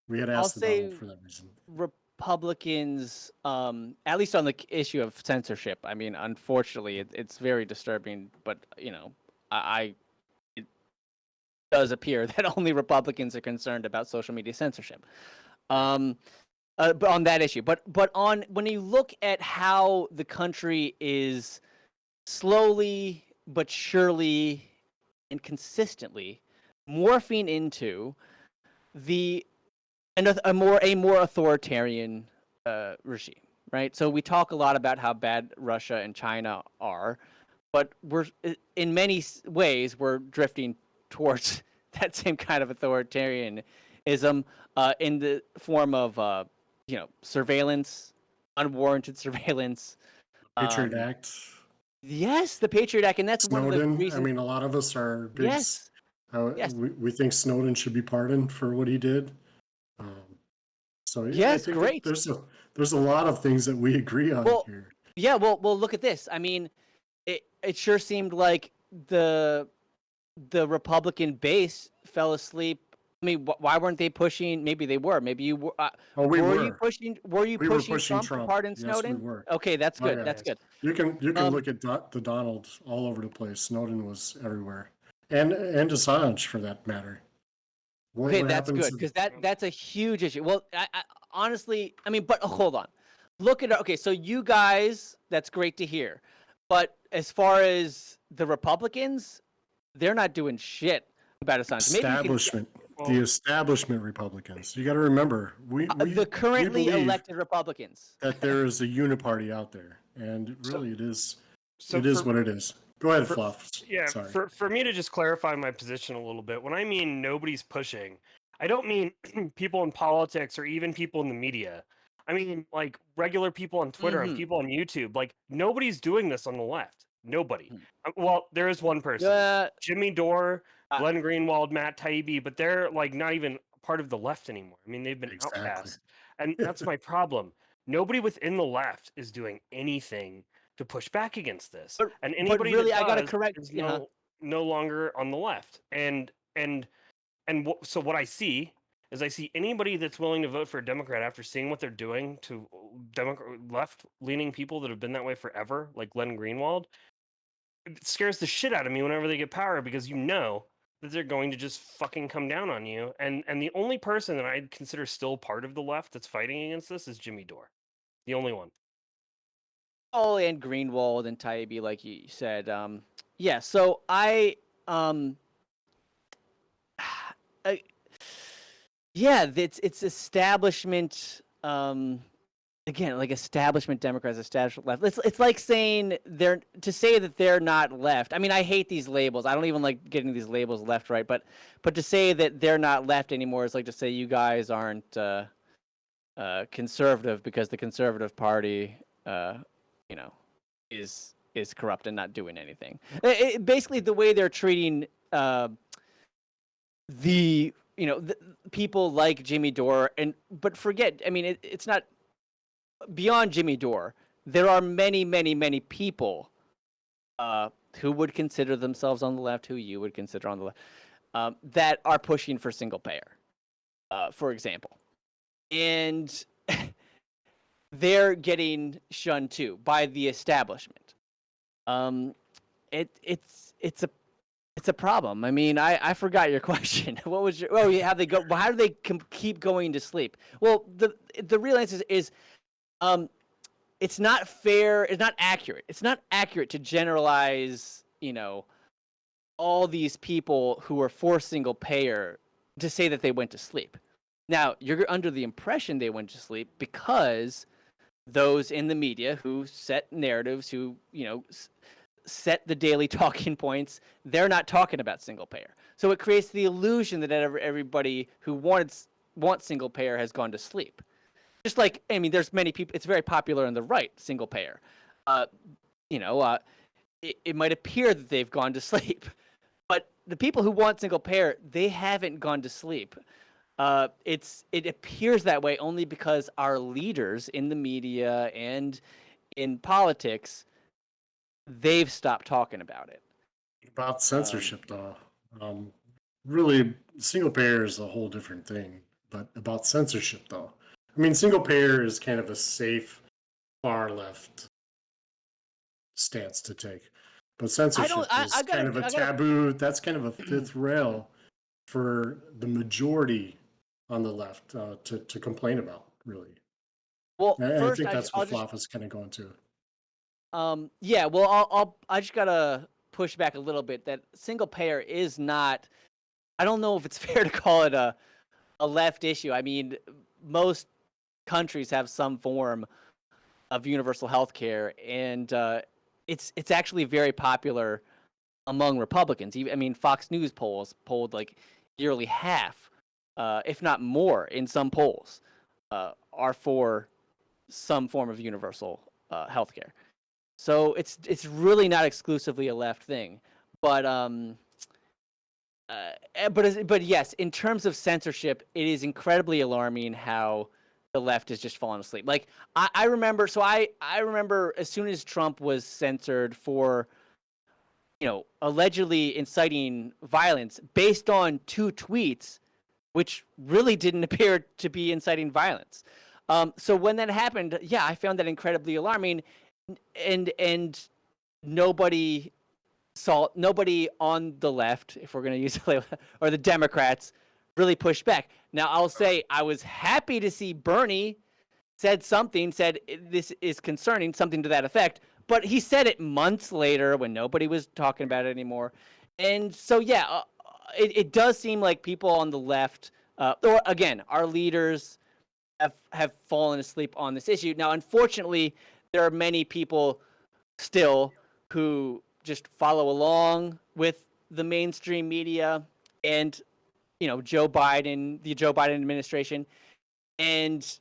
S1: we had asked the Donald for that reason.
S2: Republicans, at least on the issue of censorship. I mean, unfortunately, it's very disturbing. But it does appear that only Republicans are concerned about social media censorship. But on that issue, but when you look at how the country is slowly but surely and consistently morphing into a more authoritarian regime, right? So we talk a lot about how bad Russia and China are, but we're in many ways we're drifting towards that same kind of authoritarianism in the form of surveillance, unwarranted surveillance.
S1: Patriot Act.
S2: Yes, the Patriot Act, and that's
S1: Snowden.
S2: one of the reasons.
S1: I mean, a lot of us are big.
S2: Yes.
S1: Yes. We think Snowden should be pardoned for what he did. So
S2: yes,
S1: I think
S2: great.
S1: There's a lot of things that we agree on here.
S2: Yeah. Well, look at this. I mean, it sure seemed like the Republican base fell asleep. I mean, why weren't they pushing? Maybe they were. Maybe you were.
S1: We were.
S2: Were you pushing Trump to pardon Snowden?
S1: Yes, we were.
S2: Okay, that's good.
S1: Yeah.
S2: That's good.
S1: You can look at the Donald all over the place. Snowden was everywhere, and Assange for that matter.
S2: Okay, that's good because that's a huge issue. Well, I honestly, I mean, but hold on. Look at it. Okay, so you guys, that's great to hear. But as far as the Republicans, they're not doing shit about Assange.
S1: the establishment Republicans. You got to remember, we
S2: the currently
S1: believe
S2: elected Republicans.
S1: that there is a uniparty out there, and really, it is
S4: for-
S1: what it is. Go ahead,
S4: for-
S1: Fluff.
S4: Yeah,
S1: Sorry.
S4: for me to just clarify my position a little bit, when I mean nobody's pushing, I don't mean people in politics or even people in the media. I mean like regular people on Twitter and people on YouTube. Like nobody's doing this on the left. Nobody. Well, there is one person, Jimmy Dore, Glenn Greenwald, Matt Taibbi, but they're like not even part of the left anymore. I mean, they've been outcast, and that's my problem. Nobody within the left is doing anything to push back against this, and anybody
S2: really,
S4: that
S2: I gotta
S4: does
S2: correct.
S4: is no longer on the left. So what I see is I see anybody that's willing to vote for a Democrat after seeing what they're doing to left-leaning people that have been that way forever, like Glenn Greenwald. It scares the shit out of me whenever they get power because you know that they're going to just fucking come down on you. And the only person that I'd consider still part of the left that's fighting against this is Jimmy Dore. The only one.
S2: Oh, and Greenwald and Taibbi, like you said. Yeah, so yeah, it's establishment. Again, like establishment Democrats, establishment left. It's like saying to say that they're not left. I mean, I hate these labels. I don't even like getting these labels left, right. But to say that they're not left anymore is like to say you guys aren't conservative because the Conservative Party, is corrupt and not doing anything. Basically, the way they're treating the people like Jimmy Dore but forget. I mean, it's not. Beyond Jimmy Dore, there are many, many, many people who would consider themselves on the left, who you would consider on the left, that are pushing for single payer, for example. And they're getting shunned too by the establishment. It's a problem. I mean, I forgot your question. What was your? Oh, yeah, how they go? How do they keep going to sleep? Well, the real answer is. It's not fair. It's not accurate. It's not accurate to generalize, all these people who are for single payer to say that they went to sleep. Now, you're under the impression they went to sleep because those in the media who set narratives, who, set the daily talking points, they're not talking about single payer. So it creates the illusion that everybody who wants single payer has gone to sleep. Just like, I mean, there's many people, it's very popular on the right, single payer. It might appear that they've gone to sleep, but the people who want single payer, they haven't gone to sleep. It appears that way only because our leaders in the media and in politics, they've stopped talking about it.
S1: About censorship, though. Really, single payer is a whole different thing. But about censorship, though. I mean, single payer is kind of a safe, far left stance to take. But censorship is kind of a taboo. That's kind of a fifth rail for the majority on the left to complain about, really.
S2: Well,
S1: and I think that's what Fluff is kind of going to.
S2: Yeah, well, I just gotta push back a little bit. That single payer is not. I don't know if it's fair to call it a left issue. I mean, most countries have some form of universal health care, and it's actually very popular among Republicans. I mean, Fox News polled like nearly half, if not more, in some polls, are for some form of universal health care. So it's really not exclusively a left thing, but yes, in terms of censorship, it is incredibly alarming how the left has just fallen asleep. Like I remember as soon as Trump was censored for, allegedly inciting violence based on 2 tweets, which really didn't appear to be inciting violence. So when that happened, yeah, I found that incredibly alarming, and nobody on the left, if we're going to use it, or the Democrats, really pushed back. Now, I'll say I was happy to see Bernie said this is concerning, something to that effect, but he said it months later when nobody was talking about it anymore. And so, yeah, it does seem like people on the left, or again, our leaders have fallen asleep on this issue. Now, unfortunately, there are many people still who just follow along with the mainstream media and, you know, the Joe Biden administration, and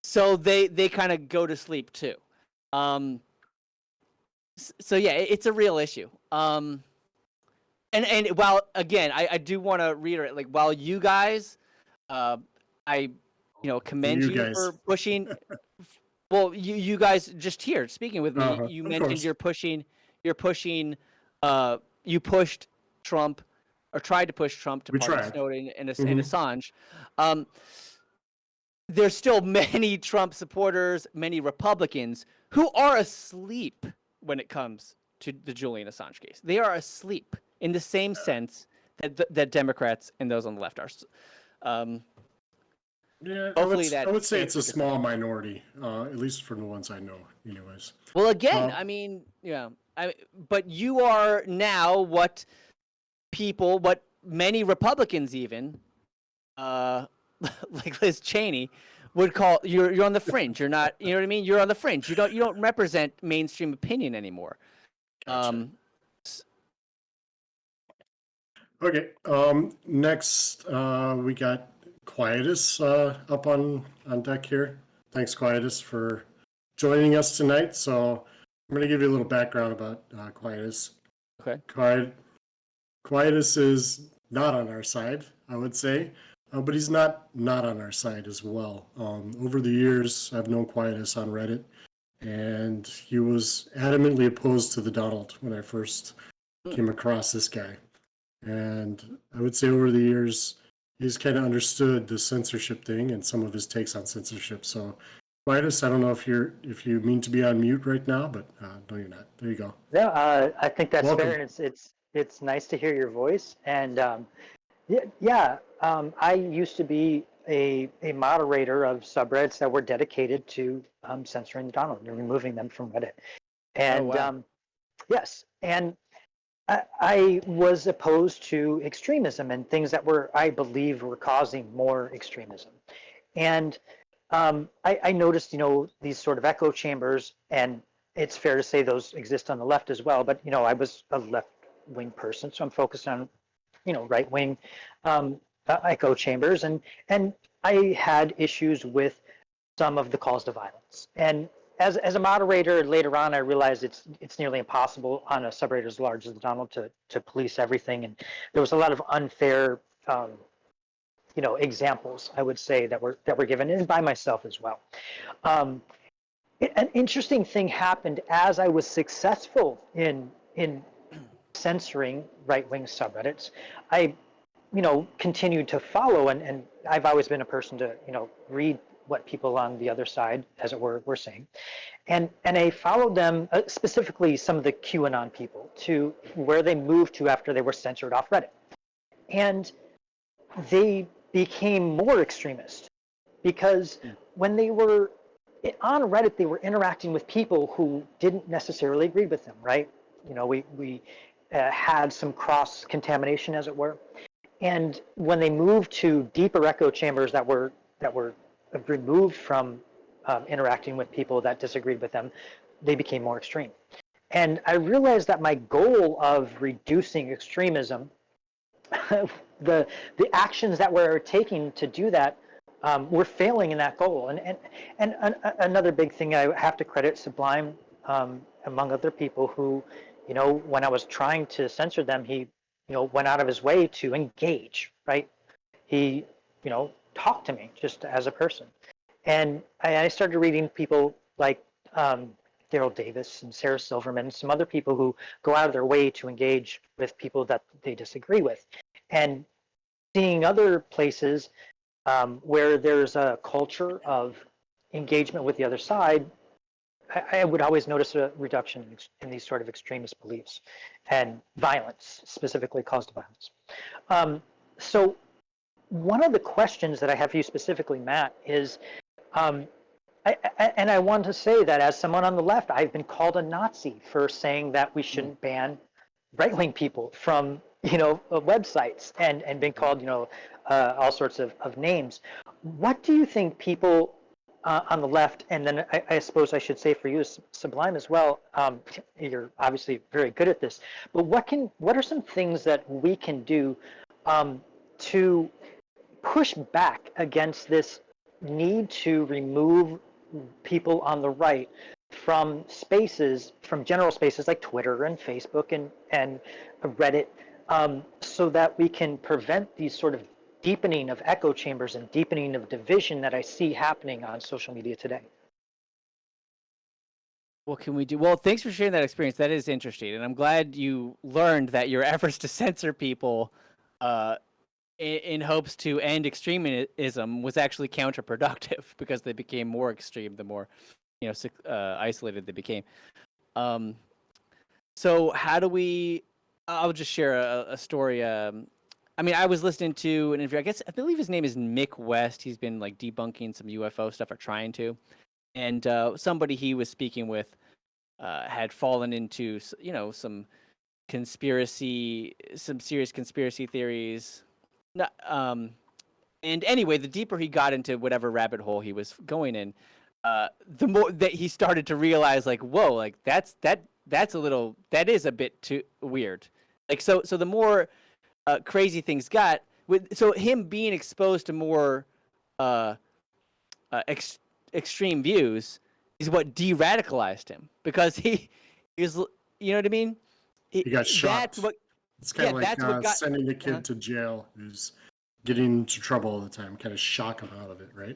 S2: so they kind of go to sleep too. So yeah, it's a real issue. And while again, I do want to reiterate, like, while you guys, I commend you
S1: guys.
S2: for pushing. Well, you guys just here speaking with me, you
S1: Of
S2: mentioned
S1: course.
S2: you pushed Trump, or tried to push Trump to
S1: We
S2: pardon
S1: tried.
S2: Snowden and
S1: Mhm.
S2: Assange. There's still many Trump supporters, many Republicans who are asleep when it comes to the Julian Assange case. They are asleep in the same sense that Democrats and those on the left are.
S1: Yeah,
S2: Hopefully
S1: I would say
S2: paints
S1: it's a
S2: different
S1: small minority, at least for the ones I know, anyways.
S2: Well, again,
S1: Um,
S2: I mean, yeah, but you are now what many Republicans even, like Liz Cheney, would call you're on the fringe. You're not, you know what I mean? You're on the fringe. You don't represent mainstream opinion anymore.
S1: Gotcha. Okay. Next, we got Quietus up on deck here. Thanks, Quietus, for joining us tonight. So I'm going to give you a little background about Quietus.
S2: Okay.
S1: Quietus is not on our side, I would say, but he's not on our side as well. Over the years, I've known Quietus on Reddit, and he was adamantly opposed to the Donald when I first came across this guy. And I would say over the years, he's kind of understood the censorship thing and some of his takes on censorship. So, Quietus, I don't know if you mean to be on mute right now, but no, you're not. There you go.
S5: No, I think that's
S1: Welcome.
S5: fair, and it's nice to hear your voice. And I used to be a moderator of subreddits that were dedicated to censoring the Donald and removing them from Reddit. And
S2: wow.
S5: yes, and I was opposed to extremism and things that I believe were causing more extremism. And I noticed, these sort of echo chambers, and it's fair to say those exist on the left as well. But, I was a left-wing person, so I'm focused on, right-wing echo chambers. And I had issues with some of the calls to violence. And as a moderator later on, I realized it's nearly impossible on a subreddit as large as the Donald to police everything, and there was a lot of unfair, examples, I would say, that were given, and by myself as well. An interesting thing happened as I was successful in censoring right-wing subreddits. I continued to follow, and I've always been a person to read what people on the other side, as it were saying. And I followed them, specifically some of the QAnon people, to where they moved to after they were censored off Reddit. And they became more extremist because when they were on Reddit, they were interacting with people who didn't necessarily agree with them, right? We had some cross-contamination, as it were. And when they moved to deeper echo chambers that were removed from interacting with people that disagreed with them, they became more extreme. And I realized that my goal of reducing extremism, the actions that we're taking to do that, we're failing in that goal. And another big thing I have to credit Sublime, among other people, who, when I was trying to censor them, he, went out of his way to engage, right? He, talked to me just as a person. And I started reading people like Daryl Davis and Sarah Silverman, and some other people who go out of their way to engage with people that they disagree with. And seeing other places where there's a culture of engagement with the other side, I would always notice a reduction in these sort of extremist beliefs and violence, specifically caused violence. So one of the questions that I have for you specifically, Matt, is, and I want to say that as someone on the left, I've been called a Nazi for saying that we shouldn't ban right-wing people from websites and been called, all sorts of names. What do you think people on the left, and then I suppose I should say for you, Sublime as well, you're obviously very good at this, but what are some things that we can do to push back against this need to remove people on the right from spaces, from general spaces like Twitter and Facebook and Reddit, so that we can prevent these sort of deepening of echo chambers and deepening of division that I see happening on social media today?
S2: What can we do? Well, thanks for sharing that experience. That is interesting, and I'm glad you learned that your efforts to censor people in hopes to end extremism was actually counterproductive because they became more extreme the more isolated they became. So how do we? I'll just share a story. I was listening to an interview. I believe his name is Mick West. He's been like debunking some UFO stuff or trying to, and somebody he was speaking with had fallen into some serious conspiracy theories. And anyway, the deeper he got into whatever rabbit hole he was going in, the more that he started to realize, like, whoa, like that is a bit too weird. Like, so the more crazy things got, so him being exposed to more extreme views is what de-radicalized him, because he is, you know what I mean?
S1: He got shot.
S2: That's what.
S1: It's kind of like
S2: that's what got,
S1: sending a kid to jail who's getting into trouble all the time, kind of shock him out of it, right?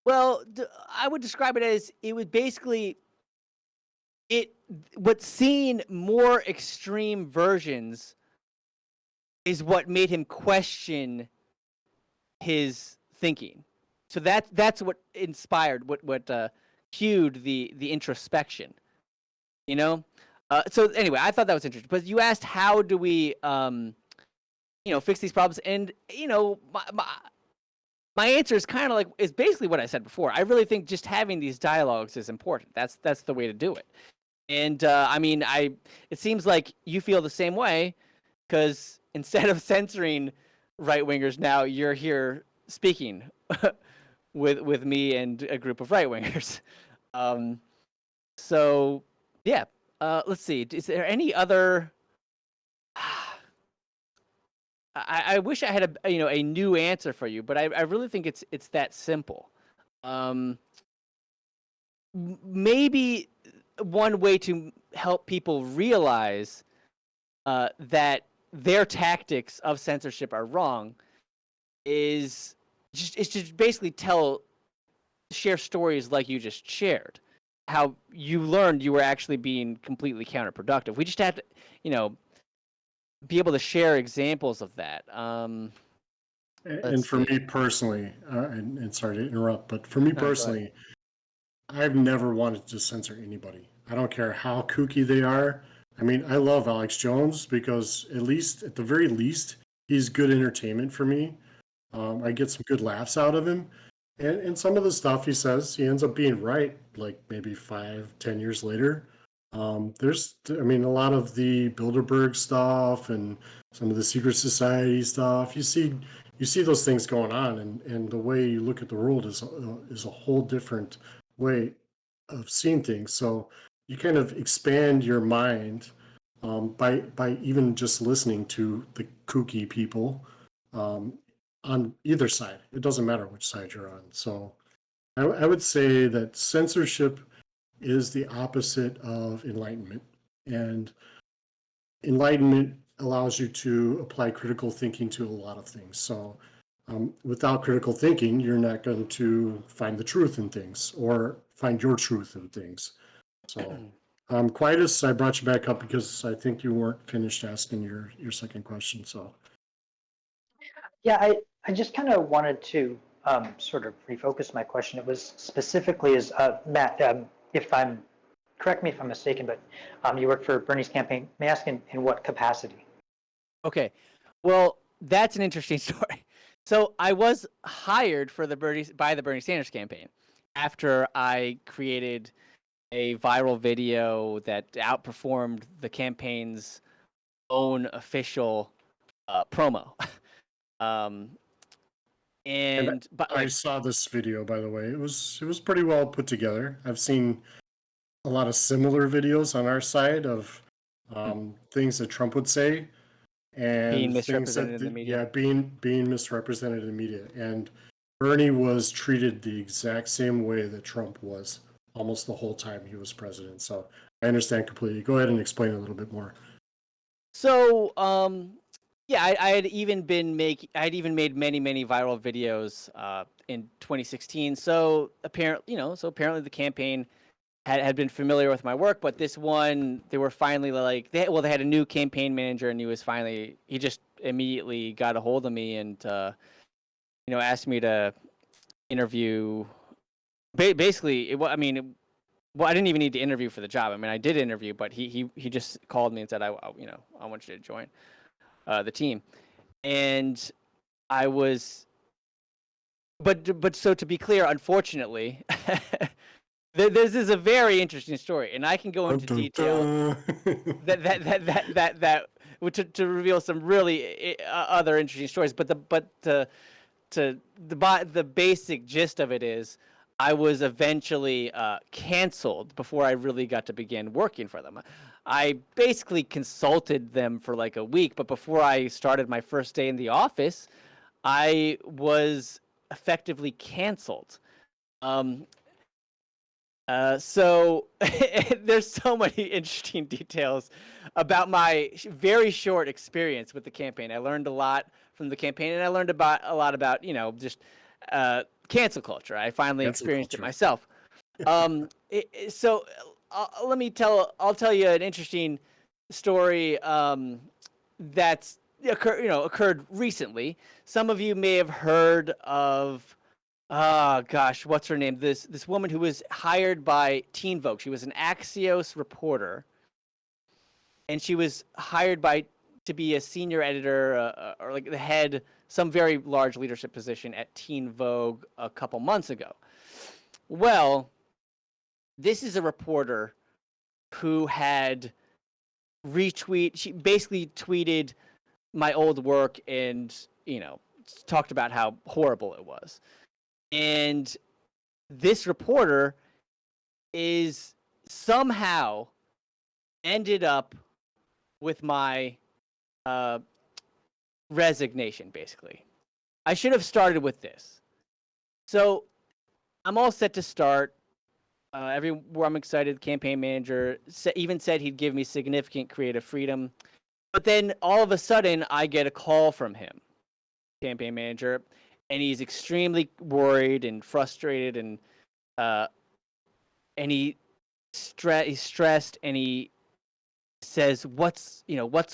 S2: Well, I would describe it as it was basically what seeing more extreme versions is what made him question his thinking. So that's what inspired, what cued the introspection, So anyway, I thought that was interesting. But you asked, how do we fix these problems? And my answer is kind of is basically what I said before. I really think just having these dialogues is important. That's the way to do it. And it seems like you feel the same way, because instead of censoring right wingers, now you're here speaking with me and a group of right wingers. So yeah, let's see. Is there any other? I wish I had a new answer for you, but I really think it's that simple. Maybe one way to help people realize that their tactics of censorship are wrong is to basically share stories like you just shared, how you learned you were actually being completely counterproductive. We just have to, be able to share examples of that.
S1: And for me personally, and sorry to interrupt, but for me personally, I've never wanted to censor anybody. I don't care how kooky they are. I love Alex Jones because at the very least, he's good entertainment for me. I get some good laughs out of him. And some of the stuff he says, he ends up being right, like maybe 5-10 years later. There's a lot of the Bilderberg stuff and some of the secret society stuff. You see those things going on, and the way you look at the world is a whole different way of seeing things. So you kind of expand your mind by even just listening to the kooky people on either side. It doesn't matter which side you're on. So I would say that censorship is the opposite of enlightenment. And enlightenment allows you to apply critical thinking to a lot of things. So without critical thinking, you're not going to find the truth in things or find your truth in things. So Quietus, I brought you back up because I think you weren't finished asking your second question. So
S5: yeah, I just kind of wanted to sort of refocus my question. It was specifically as Matt, correct me if I'm mistaken, but you work for Bernie's campaign. May I ask in what capacity?
S2: Okay, well, that's an interesting story. So I was hired by the Bernie Sanders campaign after I created a viral video that outperformed the campaign's own official promo. um, but
S1: I saw this video, by the way. It was pretty well put together. I've seen a lot of similar videos on our side of things that Trump would say and
S2: being
S1: things
S2: misrepresented
S1: that
S2: in the media.
S1: yeah, being misrepresented in the media. And Bernie was treated the exact same way that Trump was almost the whole time he was president. So I understand completely. Go ahead and explain a little bit more.
S2: So, yeah, I had even made many viral videos in 2016. So apparently, the campaign had been familiar with my work, but this one, they were finally like, they had a new campaign manager, and he just immediately got a hold of me and asked me to interview. Basically, I didn't even need to interview for the job. I mean, I did interview, but he just called me and said, I want you to join the team. And I was, but so to be clear, unfortunately, this is a very interesting story, and I can go into detail that to reveal some really other interesting stories. But the basic gist of it is, I was eventually canceled before I really got to begin working for them. I basically consulted them for like a week, but before I started my first day in the office, I was effectively canceled. So there's so many interesting details about my very short experience with the campaign. I learned a lot from the campaign, and I learned a lot about just cancel culture. I finally experienced it myself. So I'll tell you an interesting story that's occurred recently. Some of you may have heard of, gosh, what's her name? This woman who was hired by Teen Vogue. She was an Axios reporter, and she was hired to be a senior editor or like the head, some very large leadership position at Teen Vogue a couple months ago. Well, this is a reporter who had she basically tweeted my old work and, talked about how horrible it was. And this reporter is somehow ended up with my resignation, basically. I should have started with this. So I'm all set to start. Everywhere I'm excited, the campaign manager even said he'd give me significant creative freedom. But then all of a sudden, I get a call from him, campaign manager, and he's extremely worried and frustrated, and he's stressed, and he says, what's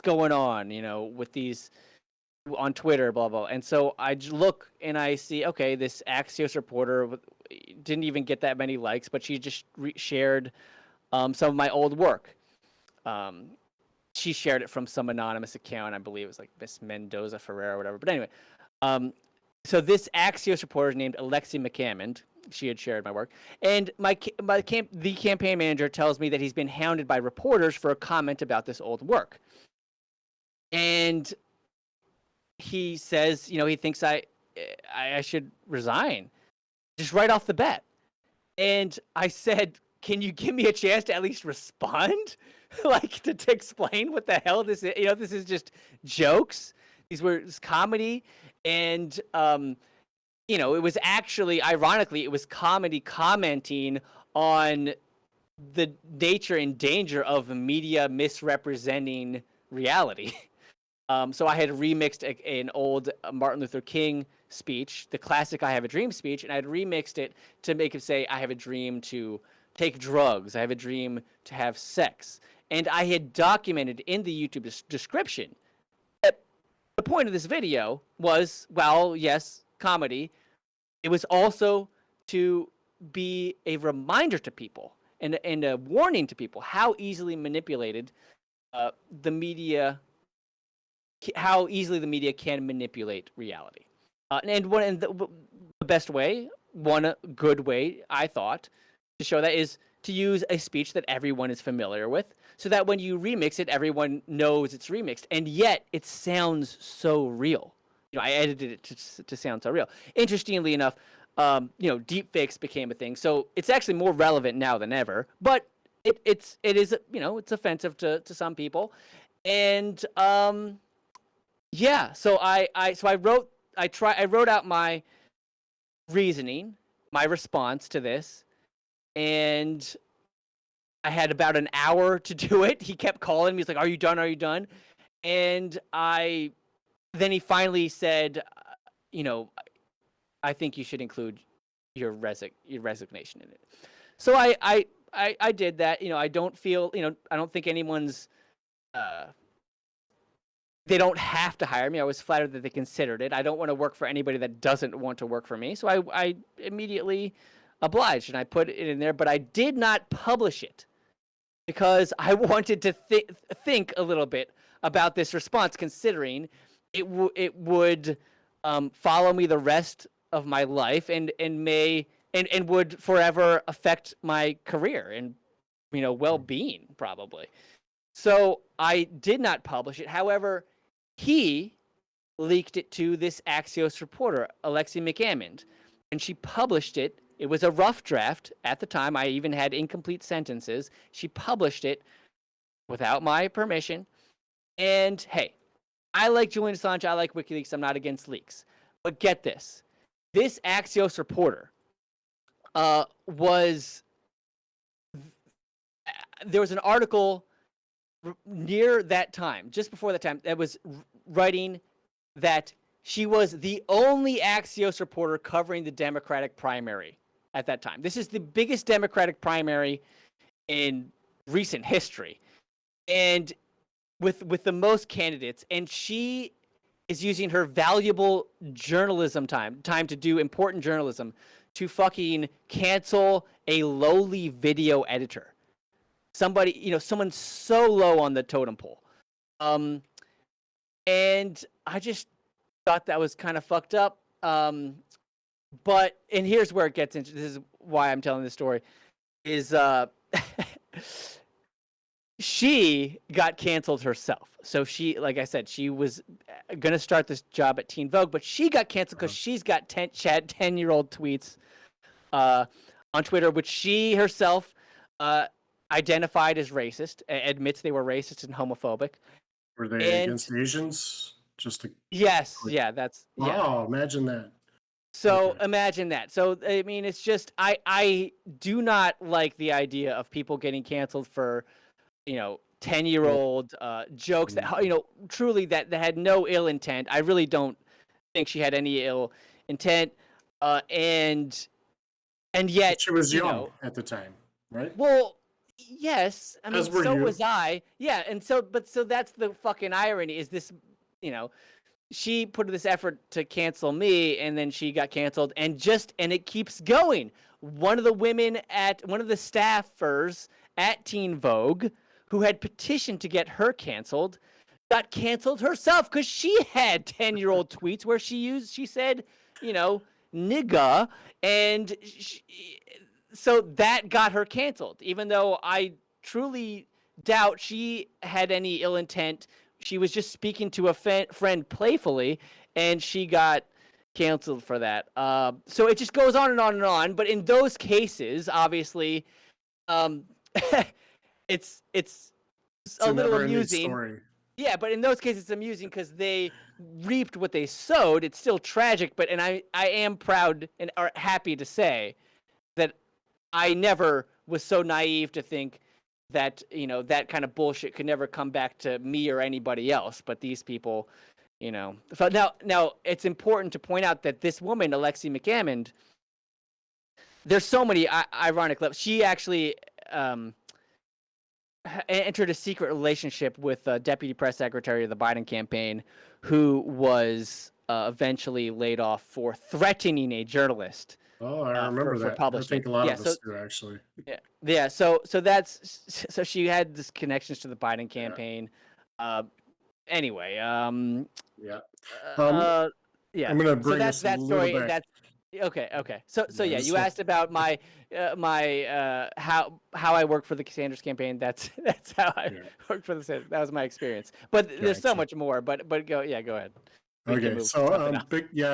S2: going on, with these on Twitter, blah, blah. And so I look and I see, okay, this Axios reporter didn't even get that many likes, but she just shared some of my old work. She shared it from some anonymous account. I believe it was like Miss Mendoza Ferrer or whatever. But anyway, so this Axios reporter is named Alexi McCammond. She had shared my work. And the campaign manager tells me that he's been hounded by reporters for a comment about this old work. And he says, he thinks I should resign just right off the bat. And I said, can you give me a chance to at least respond? Like to explain what the hell this is? This is just jokes. It's comedy. And, it was actually, ironically, it was comedy commenting on the nature and danger of media misrepresenting reality. So I had remixed an old Martin Luther King speech, the classic I Have a Dream speech, and I had remixed it to make it say, I have a dream to take drugs. I have a dream to have sex. And I had documented in the YouTube description that the point of this video was, well, yes, comedy. It was also to be a reminder to people and a warning to people how easily manipulated the media can manipulate reality. The best way, one good way, I thought, to show that is to use a speech that everyone is familiar with, so that when you remix it, everyone knows it's remixed, and yet it sounds so real. I edited it to sound so real. Interestingly enough, deep fakes became a thing, so it's actually more relevant now than ever. But it is it's offensive to some people, and yeah. So I wrote out my reasoning, my response to this, and I had about an hour to do it. He kept calling me. He's like, "Are you done? Are you done?" And then he finally said, I think you should include your resignation in it. So I did that. I don't feel, I don't think anyone's, they don't have to hire me. I was flattered that they considered it. I don't want to work for anybody that doesn't want to work for me. So I immediately obliged and I put it in there, but I did not publish it because I wanted to think a little bit about this response, considering it would follow me the rest of my life and would forever affect my career and well-being probably. So I did not publish it. However, he leaked it to this Axios reporter, Alexi McAmmond, and she published it. It was a rough draft at the time. I even had incomplete sentences. She published it without my permission. And hey, I like Julian Assange. I like WikiLeaks. I'm not against leaks. But get this. This Axios reporter there was an article near that time, just before that time, that was writing that she was the only Axios reporter covering the Democratic primary at that time. This is the biggest Democratic primary in recent history, and with the most candidates, and she is using her valuable journalism time to do important journalism to fucking cancel a lowly video editor. Somebody, someone so low on the totem pole. And I just thought that was kind of fucked up. And here's where it gets into, this is why I'm telling this story, is she got canceled herself. So she, like I said, she was going to start this job at Teen Vogue, but she got canceled because she's got 10-year-old tweets on Twitter, which she herself identified as racist, admits they were racist and homophobic.
S1: Were they against Asians?
S2: Yes, yeah, that's... Yeah.
S1: Oh, imagine that.
S2: So
S1: Okay.
S2: imagine that. So, I mean, it's just, I do not like the idea of people getting canceled for, 10-year-old jokes that, truly that had no ill intent. I really don't think she had any ill intent. And yet,
S1: She was young at the time, right?
S2: Well, yes. I mean,
S1: As were
S2: so
S1: you.
S2: was I. Yeah, and so that's the fucking irony is this, she put this effort to cancel me, and then she got canceled, and it keeps going. One of the staffers at Teen Vogue, who had petitioned to get her canceled, got canceled herself because she had 10-year-old tweets where she said, nigga, and so that got her canceled, even though I truly doubt she had any ill intent. She was just speaking to a friend playfully, and she got canceled for that. So it just goes on and on and on. But in those cases, obviously, it's a little amusing.
S1: Story.
S2: Yeah, but in those cases, it's amusing because they reaped what they sowed. It's still tragic, and I am proud and are happy to say that I never was so naive to think that that kind of bullshit could never come back to me or anybody else. But these people, So now it's important to point out that this woman, Alexi McAmmond, there's so many ironic levels. She actually entered a secret relationship with Deputy Press Secretary of the Biden campaign, who was eventually laid off for threatening a journalist.
S1: Oh, I remember
S2: for
S1: that.
S2: publishing.
S1: I think a lot of us do, actually.
S2: Yeah. So so she had this connections to the Biden campaign. Yeah. Anyway.
S1: Yeah.
S2: Yeah.
S1: I'm gonna bring
S2: so
S1: us a
S2: that
S1: little
S2: story.
S1: back.
S2: Okay. So
S1: Yeah,
S2: yeah,
S1: this
S2: you
S1: one-
S2: asked about my how I worked for the Sanders campaign. That's how I
S1: Yeah.
S2: worked for the Sanders. That was my experience. But there's so
S1: Gotcha.
S2: much more. But go ahead. We can
S1: Okay,
S2: move
S1: so
S2: something else.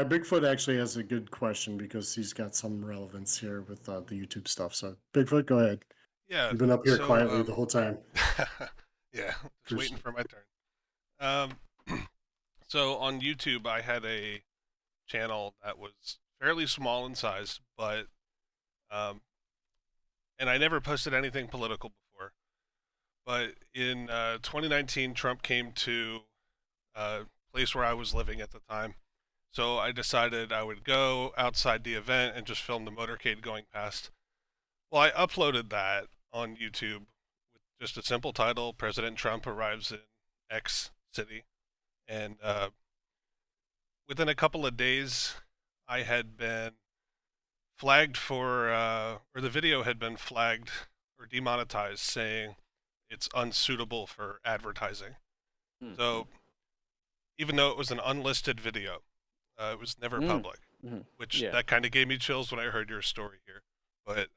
S1: Bigfoot actually has a good question because he's got some relevance here with the YouTube stuff. So Bigfoot, go ahead.
S6: Yeah.
S1: You've been up here
S6: So,
S1: quietly the whole time.
S6: yeah, just
S1: Appreciate
S6: waiting for my turn. So on YouTube, I had a channel that was fairly small in size, but and I never posted anything political before. But in 2019, Trump came to a place where I was living at the time. So I decided I would go outside the event and just film the motorcade going past. Well, I uploaded that on YouTube with just a simple title: President Trump arrives in X city. And within a couple of days, I had been flagged for, or the video had been flagged or demonetized, saying it's unsuitable for advertising. So even though it was an unlisted video, it was never public, which that kind of gave me chills when I heard your story here. But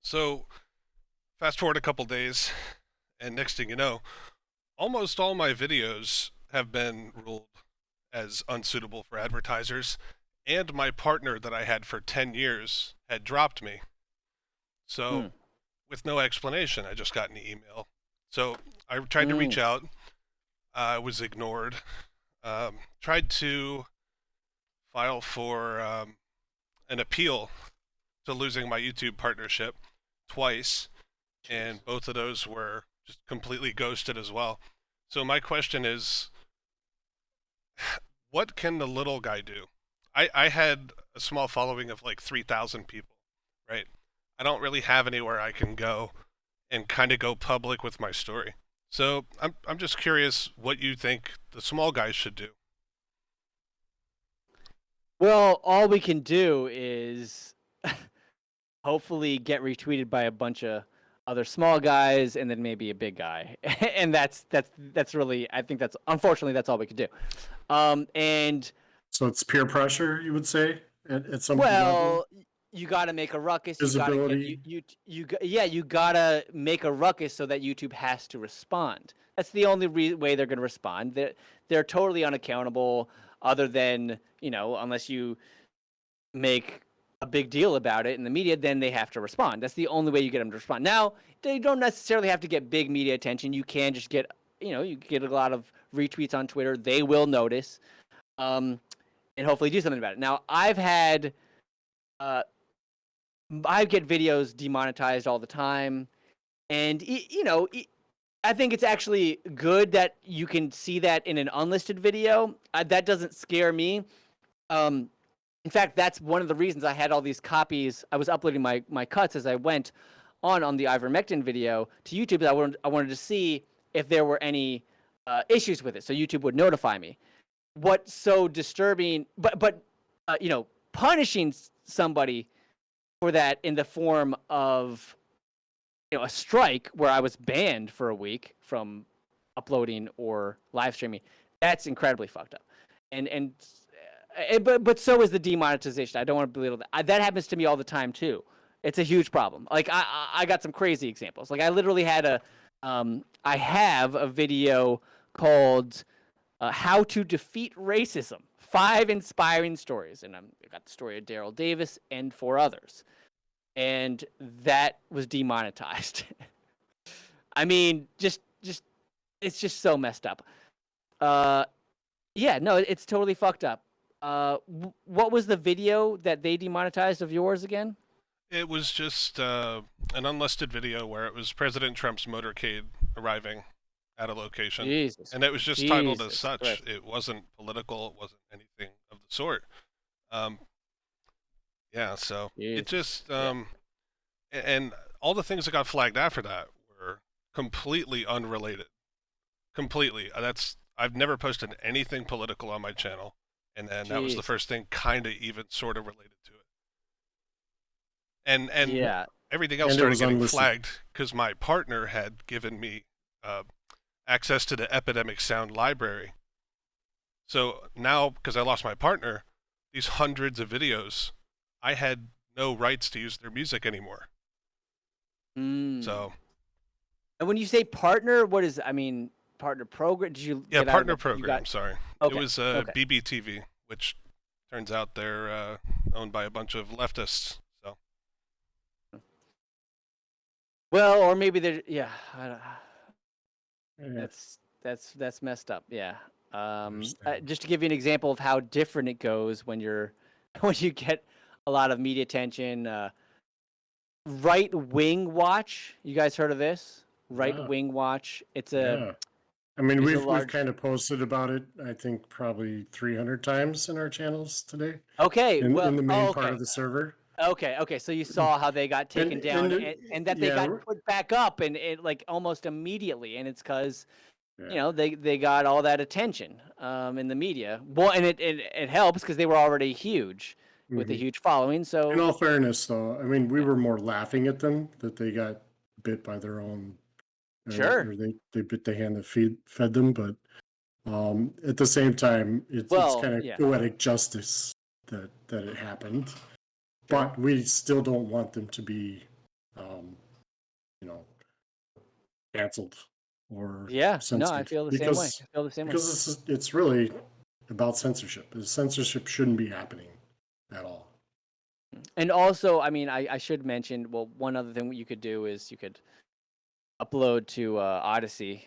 S6: so fast forward a couple days, and next thing you know, almost all my videos have been ruled as unsuitable for advertisers, and my partner that I had for 10 years had dropped me. So with no explanation, I just got an email. So I tried to reach out. I was ignored. Tried to file for an appeal to losing my YouTube partnership twice, and both of those were just completely ghosted as well. So my question is, what can the little guy do? I had a small following of like 3,000 people, right? I don't really have anywhere I can go and kind of go public with my story. So I'm just curious what you think the small guys should do.
S2: Well, all we can do is hopefully get retweeted by a bunch of other small guys and then maybe a big guy. And that's really, I think that's, unfortunately, that's all we could do. And
S1: So it's peer pressure, you would say, at some
S2: well,
S1: level?
S2: you got to make a ruckus.
S1: Visibility.
S2: You got to make a ruckus so that YouTube has to respond. That's the only way they're going to respond. They're totally unaccountable, other than, unless you make a big deal about it in the media, then they have to respond. That's the only way you get them to respond. Now, they don't necessarily have to get big media attention. You can just get, you get a lot of retweets on Twitter. They will notice, and hopefully do something about it. Now, I get videos demonetized all the time, and I think it's actually good that you can see that in an unlisted video. That doesn't scare me. In fact, that's one of the reasons I had all these copies. I was uploading my cuts as I went on the ivermectin video to YouTube. I wanted to see if there were any issues with it, so YouTube would notify me. What's so disturbing, but punishing somebody for that in the form of a strike where I was banned for a week from uploading or live streaming, that's incredibly fucked up. But so is the demonetization. I don't want to belittle that. That happens to me all the time too. It's a huge problem. Like I got some crazy examples. Like I literally had I have a video called "How to Defeat Racism: 5 Inspiring Stories," and I got the story of Daryl Davis and 4 others, and that was demonetized. I mean, just it's just so messed up. Yeah, no, it's totally fucked up. What was the video that they demonetized of yours again?
S6: It was just an unlisted video where it was President Trump's motorcade arriving at a location.
S2: Jesus.
S6: And it was just titled as
S2: Jesus
S6: such.
S2: Christ.
S6: It wasn't political. It wasn't anything of the sort. Yeah, so it
S2: Jesus.
S6: just, and all the things that got flagged after that were completely unrelated. Completely. I've never posted anything political on my channel. And then that was the
S2: Jeez.
S6: first thing kind of even sort of related to it. And
S2: Yeah.
S6: everything else
S1: And it
S6: started
S1: was
S6: getting
S1: unlisted.
S6: flagged because my partner had given me access to the Epidemic Sound library. So now, because I lost my partner, these hundreds of videos, I had no rights to use their music anymore.
S2: Mm.
S6: So,
S2: and when you say partner, what is? I mean, partner program? Did you?
S6: yeah,
S2: get out
S6: partner
S2: of the- you
S6: program.
S2: got-
S6: Sorry,
S2: Okay.
S6: it was
S2: okay.
S6: BBTV, which turns out they're owned by a bunch of leftists. So,
S2: Well, or maybe they're yeah.
S1: Yeah,
S2: That's messed up. Yeah.
S1: understand.
S2: Just to give you an example of how different it goes when you're when you get a lot of media attention. Right Wing Watch. You guys heard of this? Right
S1: Yeah.
S2: Wing Watch. It's a
S1: Yeah. I mean,
S2: There's a
S1: we've
S2: large-
S1: kind of posted about it, I think probably 300 times in our channels today
S2: okay.
S1: in,
S2: well,
S1: in the main
S2: oh,
S1: part
S2: okay.
S1: of the server.
S2: Okay. So you saw how they got taken down, and that they
S1: yeah,
S2: got put back up, and it like almost immediately, and it's because
S1: yeah.
S2: they got all that attention in the media. Well, and it helps because they were already huge with a
S1: Mhm.
S2: huge following.
S1: In
S2: So
S1: all fairness, though, I mean, we
S2: Yeah.
S1: were more laughing at them that they got bit by their own,
S2: Sure.
S1: or they bit the hand that fed them. But at the same time, it's
S2: Well,
S1: kind of
S2: yeah.
S1: poetic justice that it happened.
S2: Sure.
S1: But we still don't want them to be, you know, canceled or
S2: Yeah. No,
S1: censored
S2: I feel the same way.
S1: because
S2: I feel the same way.
S1: because it's really about censorship. Censorship shouldn't be happening at all.
S2: And also, I mean, I should mention, well, one other thing you could do is you could upload to Odyssey.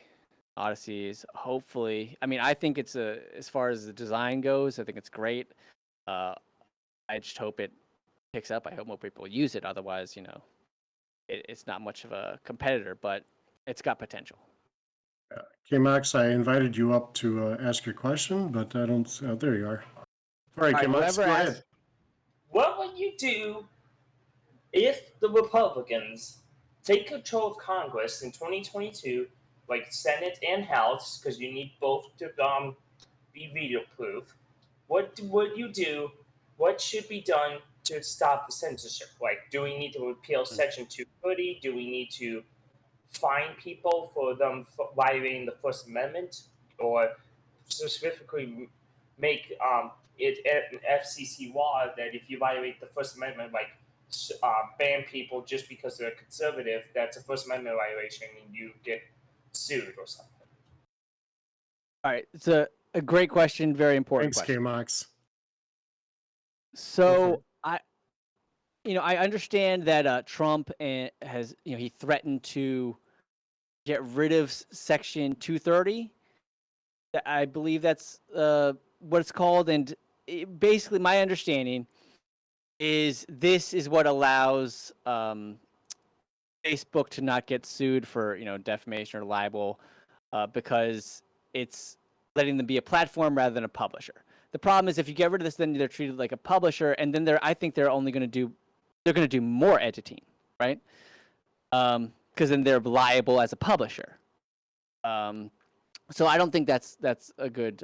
S2: Odyssey is hopefully, I mean, I think it's as far as the design goes, I think it's great. I just hope it picks up. I hope more people use it. Otherwise, it's not much of a competitor, but it's got potential.
S1: Okay, Max, I invited you up to ask your question, but I don't. There you are. All right,
S2: All right,
S1: Max,
S2: whoever
S1: go
S2: asks-
S1: ahead.
S7: What would you do if the Republicans take control of Congress in 2022, like Senate and House, because you need both to be veto proof? What would you do? What should be done to stop the censorship? Like, do we need to repeal Section 230? Do we need to fine people for them violating the First Amendment, or specifically make it an FCC law that if you violate the First Amendment, like ban people just because they're conservative, that's a First Amendment violation and you get sued or something?
S2: All right, it's a great question, very important
S1: Thanks,
S2: question.
S1: K-Max.
S2: So I understand that Trump has, he threatened to get rid of Section 230. I believe that's what it's called, and basically my understanding is this is what allows Facebook to not get sued for defamation or libel because it's letting them be a platform rather than a publisher. The problem is if you get rid of this, then they're treated like a publisher, and then I think they're only going to do more editing, right? Because then they're liable as a publisher. So I don't think that's a good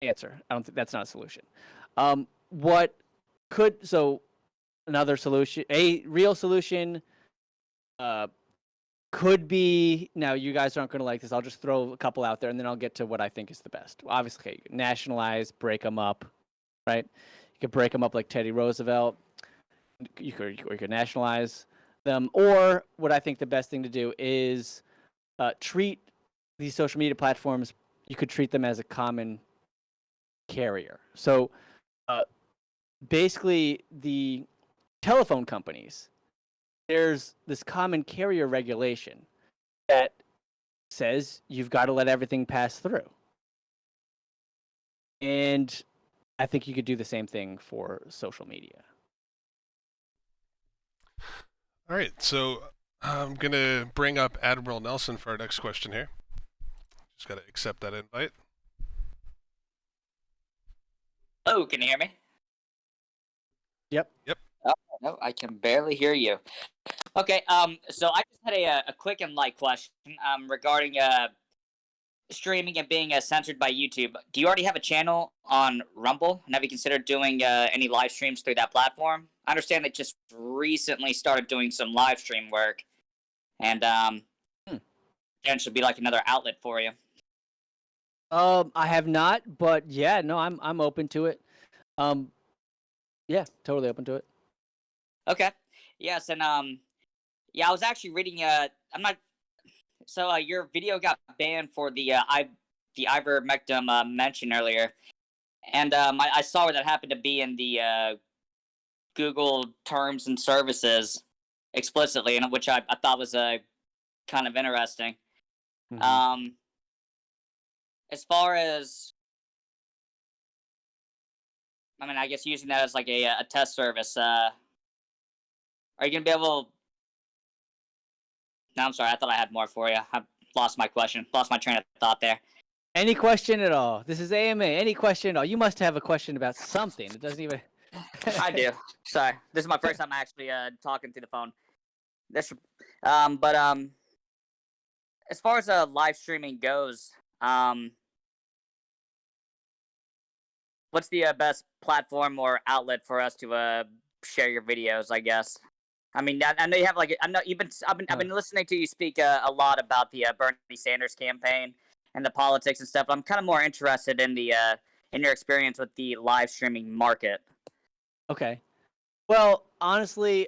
S2: answer. I don't think that's not a solution. Another solution, a real solution, could be, now you guys aren't going to like this. I'll just throw a couple out there and then I'll get to what I think is the best. Well, obviously, okay, nationalize, break them up, right? You could break them up like Teddy Roosevelt. You could nationalize them. Or what I think the best thing to do is treat these social media platforms, you could treat them as a common carrier. So basically, the telephone companies, there's this common carrier regulation that says you've got to let everything pass through. And I think you could do the same thing for social media.
S6: all right. So I'm gonna bring up Admiral Nelson for our next question here. Just gotta accept that invite.
S8: Hello, can you hear me?
S2: Yep.
S8: Oh, no, I can barely hear you. Okay, so I just had a quick and light question regarding streaming and being censored by YouTube. Do you already have a channel on Rumble? And have you considered doing any live streams through that platform? I understand they just recently started doing some live stream work, and it should be like another outlet for you.
S2: I have not, but yeah, no, I'm open to it. Yeah, totally open to it.
S8: Okay. Yes, and yeah, I was actually reading. I'm not. So your video got banned for the ivermectin mentioned earlier, and I saw where that happened to be in the Google terms and services explicitly, and which I thought was kind of interesting.
S2: Mhm.
S8: As far as, I mean, I guess using that as like a test service, are you gonna be able? No, I'm sorry. I thought I had more for you. I lost my question. Lost my train of thought there.
S2: Any question at all? This is AMA. Any question at all? You must have a question about something. It doesn't even.
S8: I do. Sorry, this is my first time actually talking through the phone. This, but as far as live streaming goes, what's the best platform or outlet for us to share your videos? I guess. I mean, I know you have like I know you've been. I've been listening to you speak a lot about the Bernie Sanders campaign and the politics and stuff. I'm kind of more interested in the in your experience with the live streaming market.
S2: Okay. Well, honestly,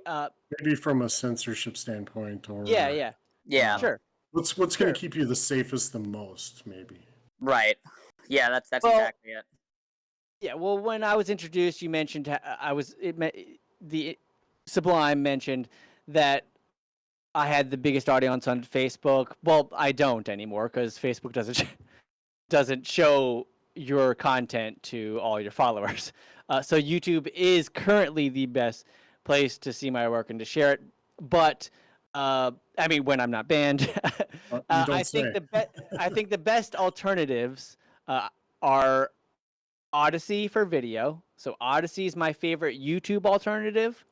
S1: Maybe from a censorship standpoint, or
S2: yeah,
S8: Yeah.
S2: sure.
S1: what's
S2: Sure.
S1: going to keep you the safest the most? Maybe.
S8: Right. Yeah, that's
S2: Well,
S8: exactly it.
S2: Yeah, well, when I was introduced, you mentioned the Sublime mentioned that I had the biggest audience on Facebook. Well, I don't anymore because Facebook doesn't show your content to all your followers. So YouTube is currently the best place to see my work and to share it. But I mean, when I'm not banned,
S1: You don't
S2: I
S1: say.
S2: think I think the best alternatives are Odyssey for video. So Odyssey is my favorite YouTube alternative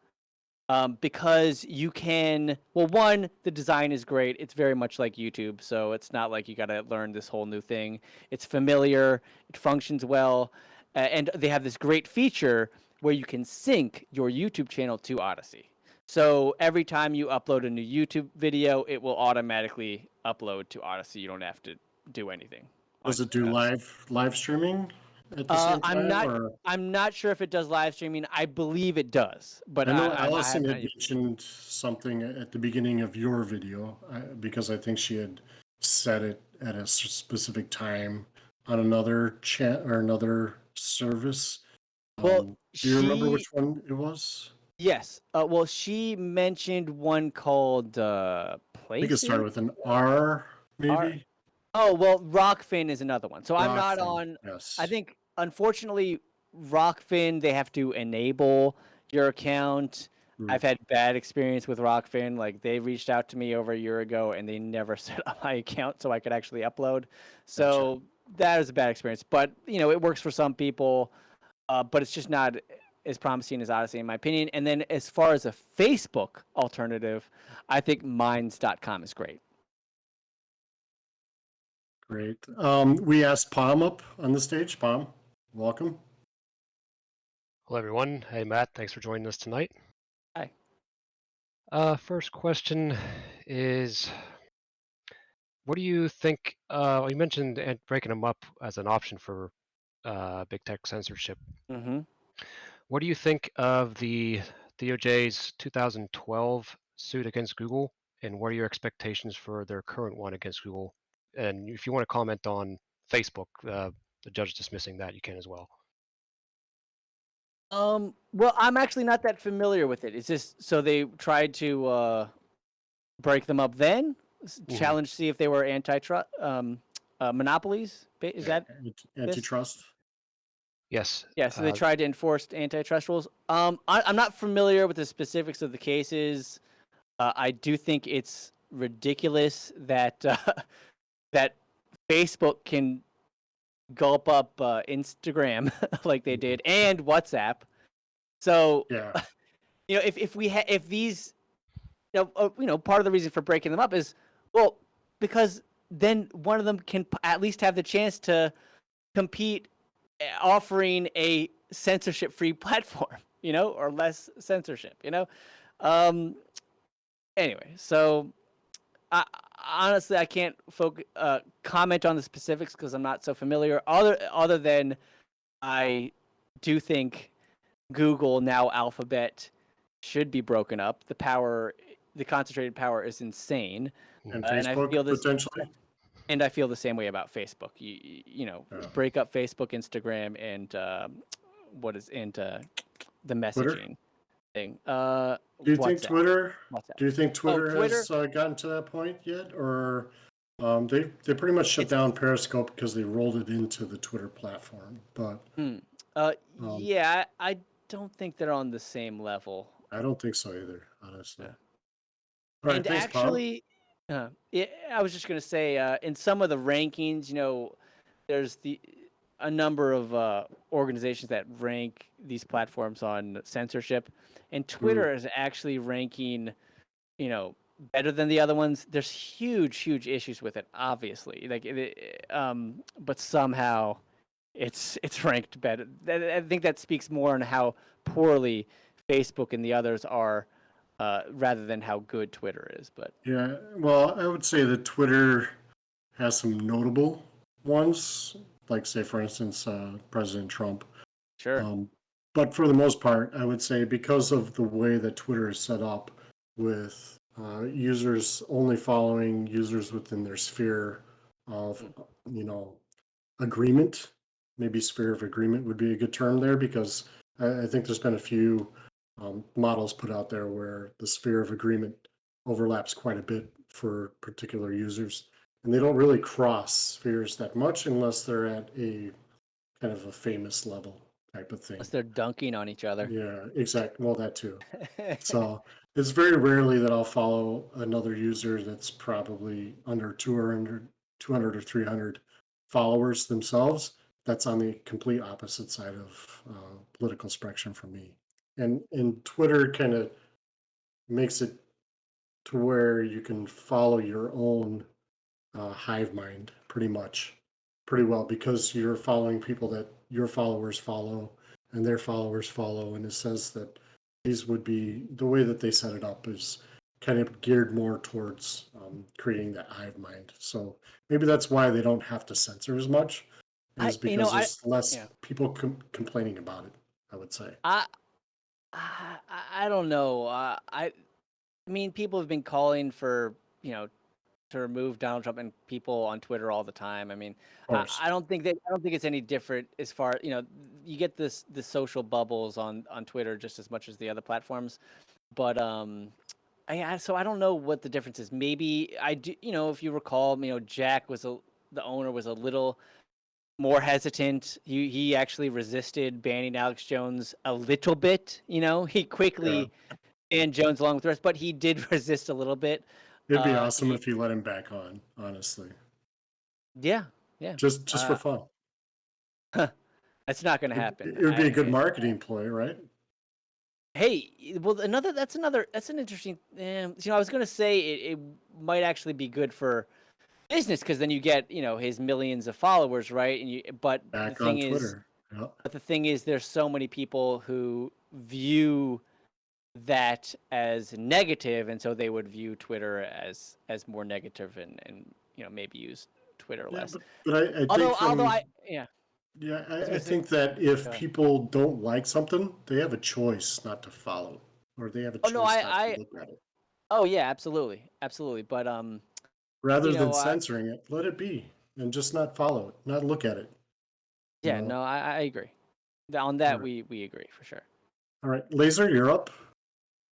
S2: because you can. Well, one, the design is great. It's very much like YouTube, so it's not like you got to learn this whole new thing. It's familiar. It functions well, and they have this great feature where you can sync your YouTube channel to Odyssey. So every time you upload a new YouTube video, it will automatically upload to Odyssey. You don't have to do anything.
S1: Does it do live streaming at the same time?
S2: I'm not sure if it does live streaming. I believe it does, but
S1: I know
S2: I
S1: Allison
S2: have
S1: had
S2: not.
S1: mentioned something at the beginning of your video because I think she had set it at a specific time on another chat or another service.
S2: Well,
S1: do you remember which one it was?
S2: Yes. Well, she mentioned one called
S1: I think it
S2: Places.
S1: started with an R, maybe.
S2: Oh well, Rockfin is another one. So I'm not
S1: Rockfin,
S2: on.
S1: Yes.
S2: I think unfortunately, Rockfin they have to enable your account. I've had bad experience with Rockfin. Like they reached out to me over a year ago and they never set up my account so I could actually upload. So that was a bad experience. But you know, it works for some people, but it's just not as promising as Odyssey in my opinion. And then as far as a Facebook alternative, I think Minds.com is great.
S1: Great. We asked Palm up on the stage. Palm, welcome.
S9: Hello, everyone. Hey, Matt. Thanks for joining us tonight.
S2: Hi.
S9: First question is, what do you think? You mentioned breaking them up as an option for big tech censorship.
S2: Mm-hmm.
S9: What do you think of the DOJ's 2012 suit against Google, and what are your expectations for their current one against Google? And if you want to comment on Facebook, the judge dismissing that, you can as well.
S2: Well, I'm actually not that familiar with it. Is this so they tried to break them up then? Challenge, see if they were antitrust monopolies? Is that
S1: antitrust?
S9: Yes.
S2: Yeah, so they tried to enforce antitrust rules. I'm not familiar with the specifics of the cases. I do think it's ridiculous that that Facebook can gulp up Instagram like they did and WhatsApp. So
S1: Yeah.
S2: you know, if these, part of the reason for breaking them up is, well, because then one of them can at least have the chance to compete, offering a censorship-free platform, or less censorship, Anyway, so honestly, I can't comment on the specifics because I'm not so familiar. Other than I do think Google, now Alphabet, should be broken up. The concentrated power is insane.
S1: And
S2: And I
S1: Facebook
S2: feel this,
S1: potentially.
S2: and I feel the same way about Facebook. You know,
S1: Yeah.
S2: break up Facebook, Instagram, and the messaging thing.
S1: Do you think
S2: WhatsApp.
S1: Twitter?
S2: WhatsApp.
S1: Do you think Twitter
S2: Twitter?
S1: has gotten to that point yet, or they pretty much shut down Periscope because they rolled it into the Twitter platform? But
S2: Yeah, I don't think they're on the same level.
S1: I don't think so either, honestly.
S2: Yeah.
S1: All right,
S2: And
S1: thanks,
S2: actually, I was just gonna say, in some of the rankings, there's a number of organizations that rank these platforms on censorship, and Twitter is actually ranking, better than the other ones. There's huge issues with it, obviously, but somehow it's ranked better. I think that speaks more on how poorly Facebook and the others are, rather than how good Twitter is. But
S1: Yeah, well, I would say that Twitter has some notable ones, like say, for instance, President Trump.
S2: sure.
S1: But for the most part, I would say because of the way that Twitter is set up with users only following users within their sphere of, agreement, maybe sphere of agreement would be a good term there, because I think there's been a few models put out there where the sphere of agreement overlaps quite a bit for particular users. And they don't really cross spheres that much unless they're at a kind of a famous level type of thing.
S2: Unless they're dunking on each other.
S1: Yeah, exactly. Well, that too. So it's very rarely that I'll follow another user that's probably under 200 or 300 followers themselves. That's on the complete opposite side of political spectrum for me. And Twitter kind of makes it to where you can follow your own hive mind pretty well, because you're following people that your followers follow and their followers follow. And it says that these would be, the way that they set it up is kind of geared more towards creating that hive mind. So maybe that's why they don't have to censor as much, is because there's less people complaining about it, I would say.
S2: I don't know. I mean, people have been calling for, to remove Donald Trump, and people on Twitter all the time. I mean, I don't think it's any different as far, you get the social bubbles on Twitter just as much as the other platforms. But so I don't know what the difference is. Maybe I do, if you recall, Jack the owner was a little more hesitant. He actually resisted banning Alex Jones a little bit. He quickly banned Jones along with the rest, but he did resist a little bit.
S1: It'd be awesome if you let him back on, honestly.
S2: Yeah.
S1: Just for fun.
S2: That's not going to happen.
S1: It would be a good marketing ploy, right?
S2: Hey, well, that's an interesting. I was going to say it might actually be good for business, because then you get his millions of followers, right? But
S1: Back
S2: the thing
S1: on
S2: is,
S1: Twitter. Yep.
S2: but the thing is, there's so many people who view that as negative, and so they would view Twitter as more negative, and maybe use Twitter less.
S1: But I think that if people don't like something, they have a choice not to follow, or they have a choice not to look at it.
S2: Oh yeah, absolutely. But
S1: rather than censoring it, let it be and just not follow it, not look at it.
S2: Yeah, no, I agree. On that, we agree for sure.
S1: All right, Laser, you're up.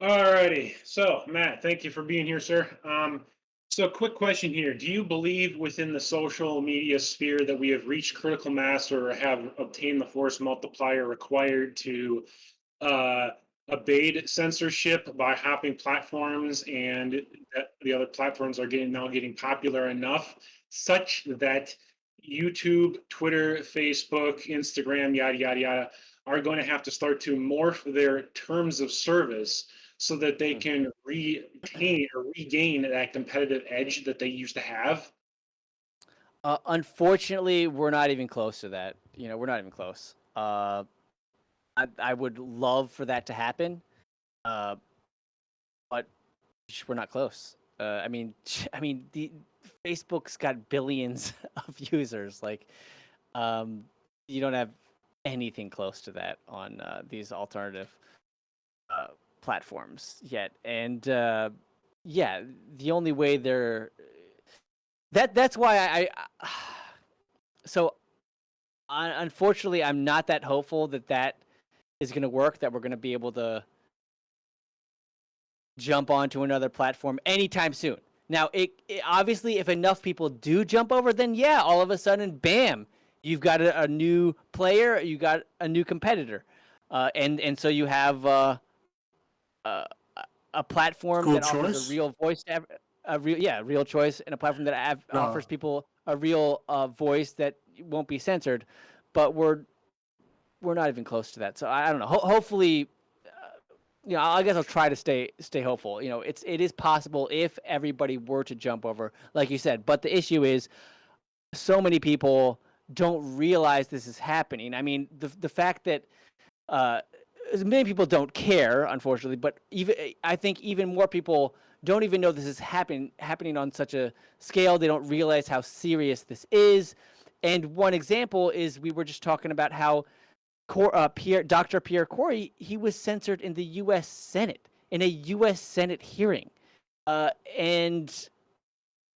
S10: Alrighty. So, Matt, thank you for being here, sir. So, quick question here. Do you believe within the social media sphere that we have reached critical mass or have obtained the force multiplier required to abate censorship by hopping platforms, and that the other platforms are now getting popular enough such that YouTube, Twitter, Facebook, Instagram, yada, yada, yada, are going to have to start to morph their terms of service so that they can retain or regain that competitive edge that they used to have?
S2: Unfortunately, we're not even close to that. We're not even close. I would love for that to happen, but we're not close. I mean, the Facebook's got billions of users. Like, you don't have anything close to that on these alternative platforms yet. And yeah, the only way that's why I so unfortunately I'm not that hopeful that is going to work, that we're going to be able to jump onto another platform anytime soon. Now, it obviously, if enough people do jump over, then yeah, all of a sudden, bam, you've got a new player, you got a new competitor, and so you have a platform
S1: School
S2: that offers
S1: choice?
S2: a real voice, real choice, and a platform that offers people a real voice that won't be censored. But we're not even close to that. So I don't know. Hopefully, I guess I'll try to stay hopeful. It is possible if everybody were to jump over, like you said. But the issue is, so many people don't realize this is happening. I mean, the fact that many people don't care, unfortunately, but I think even more people don't even know this is happening on such a scale. They don't realize how serious this is. And one example is, we were just talking about how Dr. Pierre Corey, he was censored in the U.S. Senate, in a U.S. Senate hearing, and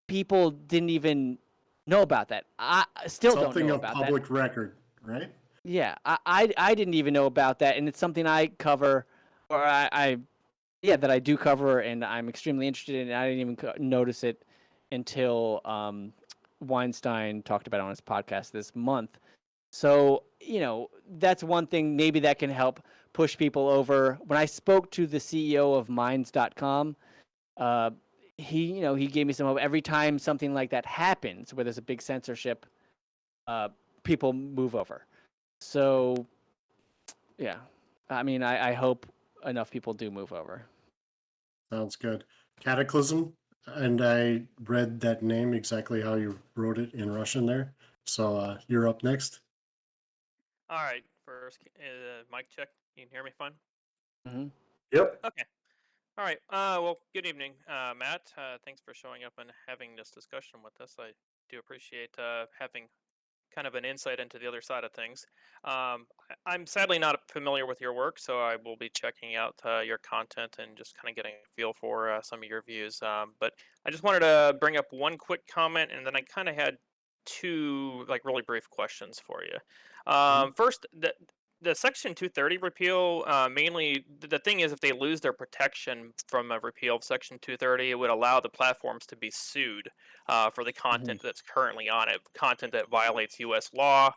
S2: people didn't even know about that. I still don't know about that.
S1: Something of public record, right?
S2: Yeah, I didn't even know about that, and it's something I cover, or that I do cover, and I'm extremely interested in. I didn't even notice it until Weinstein talked about it on his podcast this month. So, that's one thing maybe that can help push people over. When I spoke to the CEO of Minds.com, he gave me some hope. Every time something like that happens, where there's a big censorship, people move over. So, yeah, I mean, I hope enough people do move over.
S1: Sounds good. Cataclysm, and I read that name exactly how you wrote it in Russian there. So you're up next.
S11: All right, first, mic check. You can hear me fine?
S2: Mm-hmm.
S1: Yep.
S11: Okay. All right. Well, good evening, Matt. Thanks for showing up and having this discussion with us. I do appreciate having kind of an insight into the other side of things. I'm sadly not familiar with your work, so I will be checking out your content and just kind of getting a feel for some of your views. But I just wanted to bring up one quick comment, and then I kind of had two really brief questions for you. First, the Section 230 repeal, mainly the thing is, if they lose their protection from a repeal of Section 230, it would allow the platforms to be sued for the content that's currently on it, content that violates U.S. law.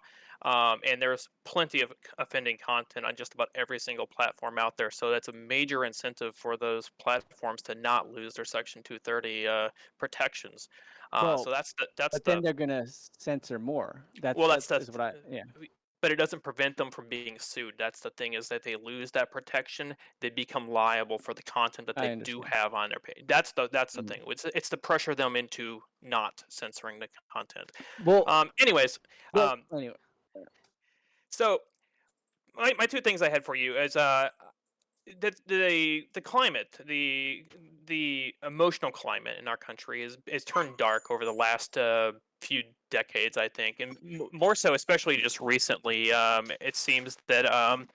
S11: And there's plenty of offending content on just about every single platform out there. So that's a major incentive for those platforms to not lose their Section 230 protections. So that's
S2: But then they're gonna censor more. That's what I
S11: But it doesn't prevent them from being sued. That's the thing, is that they lose that protection, they become liable for the content that they do have on their page. That's the thing. It's to pressure them into not censoring the content.
S2: Well,
S11: anyways,
S2: anyway.
S11: So my two things I had for you is the climate, the emotional climate in our country is turned dark over the last few decades, I think, and more so, especially just recently. It seems that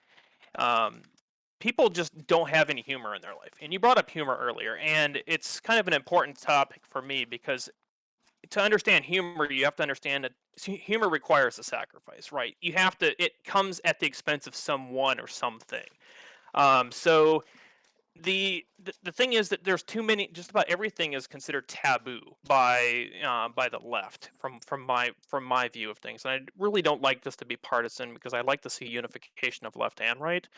S11: people just don't have any humor in their life. And you brought up humor earlier, and it's kind of an important topic for me, because to understand humor, you have to understand that humor requires a sacrifice, right? It comes at the expense of someone or something. So the thing is that there's too many. Just about everything is considered taboo by the left, from my view of things. And I really don't like this to be partisan, because I like to see unification of left and right.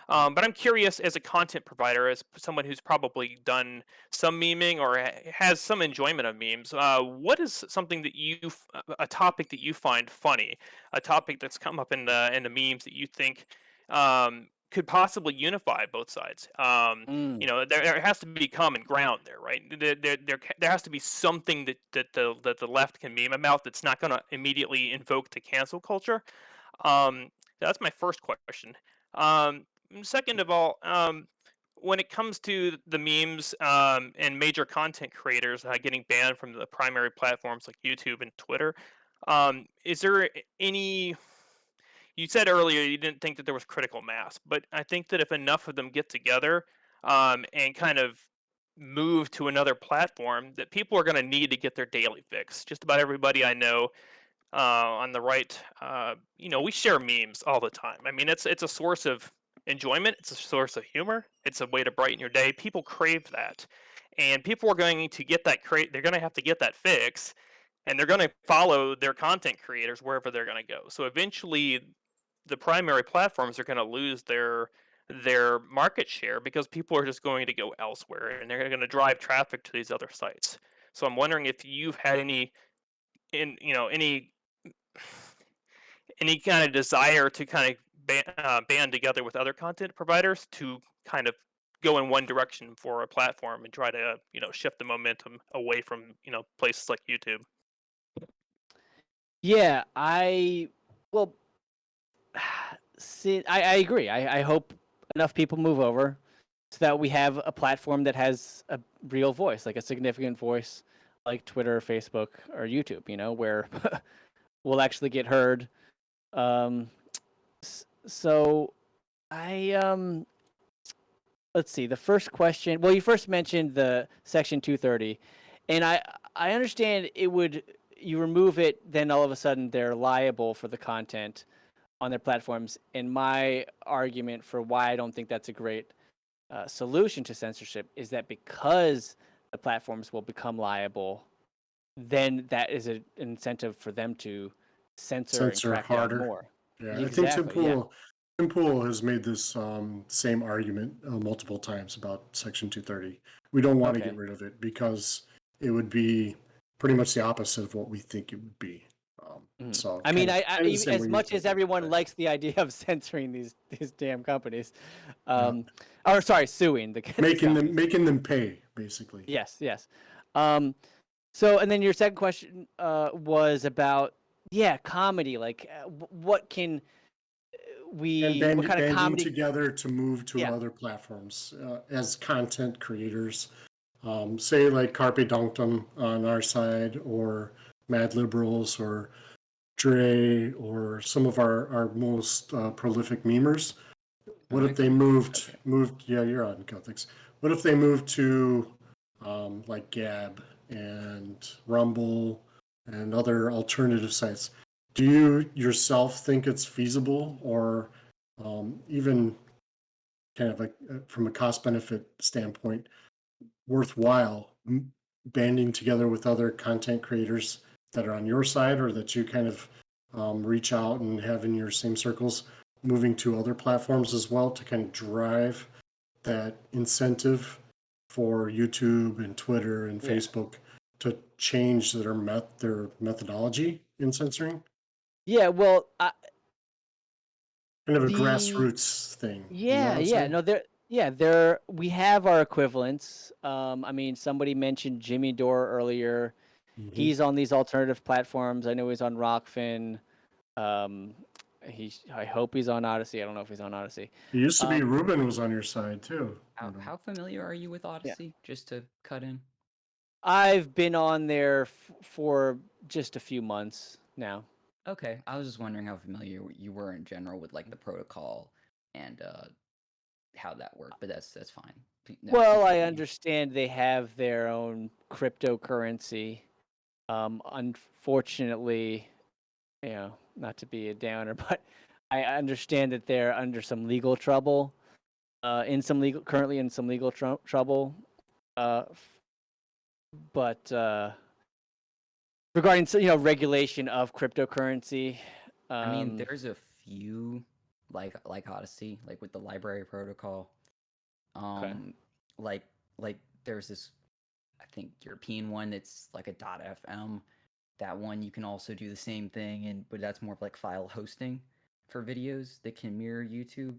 S11: But I'm curious, as a content provider, as someone who's probably done some memeing or has some enjoyment of memes, what is something that a topic that you find funny, a topic that's come up in the memes that you think could possibly unify both sides? There has to be common ground there, right? There has to be something that the left can meme about that's not going to immediately invoke the cancel culture. That's my first question. Second of all, when it comes to the memes and major content creators getting banned from the primary platforms like YouTube and Twitter, is there any you said earlier you didn't think that there was critical mass, but I think that if enough of them get together and kind of move to another platform, that people are going to need to get their daily fix. Just about everybody I know on the right, we share memes all the time. I mean, it's a source of enjoyment. It's a source of humor. It's a way to brighten your day. People crave that, and people are going to get that. They're going to have to get that fix, and they're going to follow their content creators wherever they're going to go. So eventually, the primary platforms are going to lose their market share because people are just going to go elsewhere, and they're going to drive traffic to these other sites. So I'm wondering if you've had any kind of desire to kind of band together with other content providers to kind of go in one direction for a platform and try to shift the momentum away from places like YouTube.
S2: Yeah, well, see, I agree. I hope enough people move over so that we have a platform that has a real voice, like a significant voice, like Twitter, Facebook, or YouTube. Where we'll actually get heard. So let's see. The first question. Well, you first mentioned the Section 230, and I understand you remove it, then all of a sudden they're liable for the content on their platforms. And my argument for why I don't think that's a great solution to censorship is that because the platforms will become liable, then that is an incentive for them to censor and crack
S1: harder.
S2: down more.
S1: Yeah,
S2: Exactly,
S1: I think Tim Pool has made this same argument multiple times about Section 230. We don't want to get rid of it because it would be pretty much the opposite of what we think it would be. So
S2: I mean, as much as everyone likes the idea of censoring these damn companies, or sorry, suing
S1: making them pay, basically.
S2: Yes. So, and then your second question was about comedy. Like, what can
S1: and
S2: what kind of comedy
S1: together to move to other platforms as content creators? Say like Carpe Dunctum on our side, or Mad Liberals, or Dre, or some of our most prolific memers. What if they moved? Yeah, you're on Gothics. What if they moved to like Gab and Rumble and other alternative sites? Do you yourself think it's feasible, or even kind of from a cost benefit standpoint, worthwhile banding together with other content creators that are on your side, or that you kind of reach out and have in your same circles, moving to other platforms as well to kind of drive that incentive for YouTube and Twitter and Facebook to change their methodology in censoring?
S2: Yeah, well,
S1: kind of a grassroots thing.
S2: No, we have our equivalents. I mean, somebody mentioned Jimmy Dore earlier. Mm-hmm. He's on these alternative platforms. I know he's on Rockfin. I hope he's on Odyssey. I don't know if he's on Odyssey.
S1: It used to be Ruben was on your side too.
S12: How familiar are you with Odyssey? Just to cut in.
S2: I've been on there for just a few months now.
S12: Okay, I was just wondering how familiar you were in general with like the protocol and how that worked, but that's fine.
S2: Well, I understand they have their own cryptocurrency. Unfortunately, not to be a downer, but I understand that they're under some legal trouble. Currently in some legal trouble. But regarding regulation of cryptocurrency,
S12: I mean, there's a few like Odyssey, like with the library protocol. Like there's this, I think, European one that's like a .fm. That one you can also do the same thing, but that's more of like file hosting for videos that can mirror YouTube.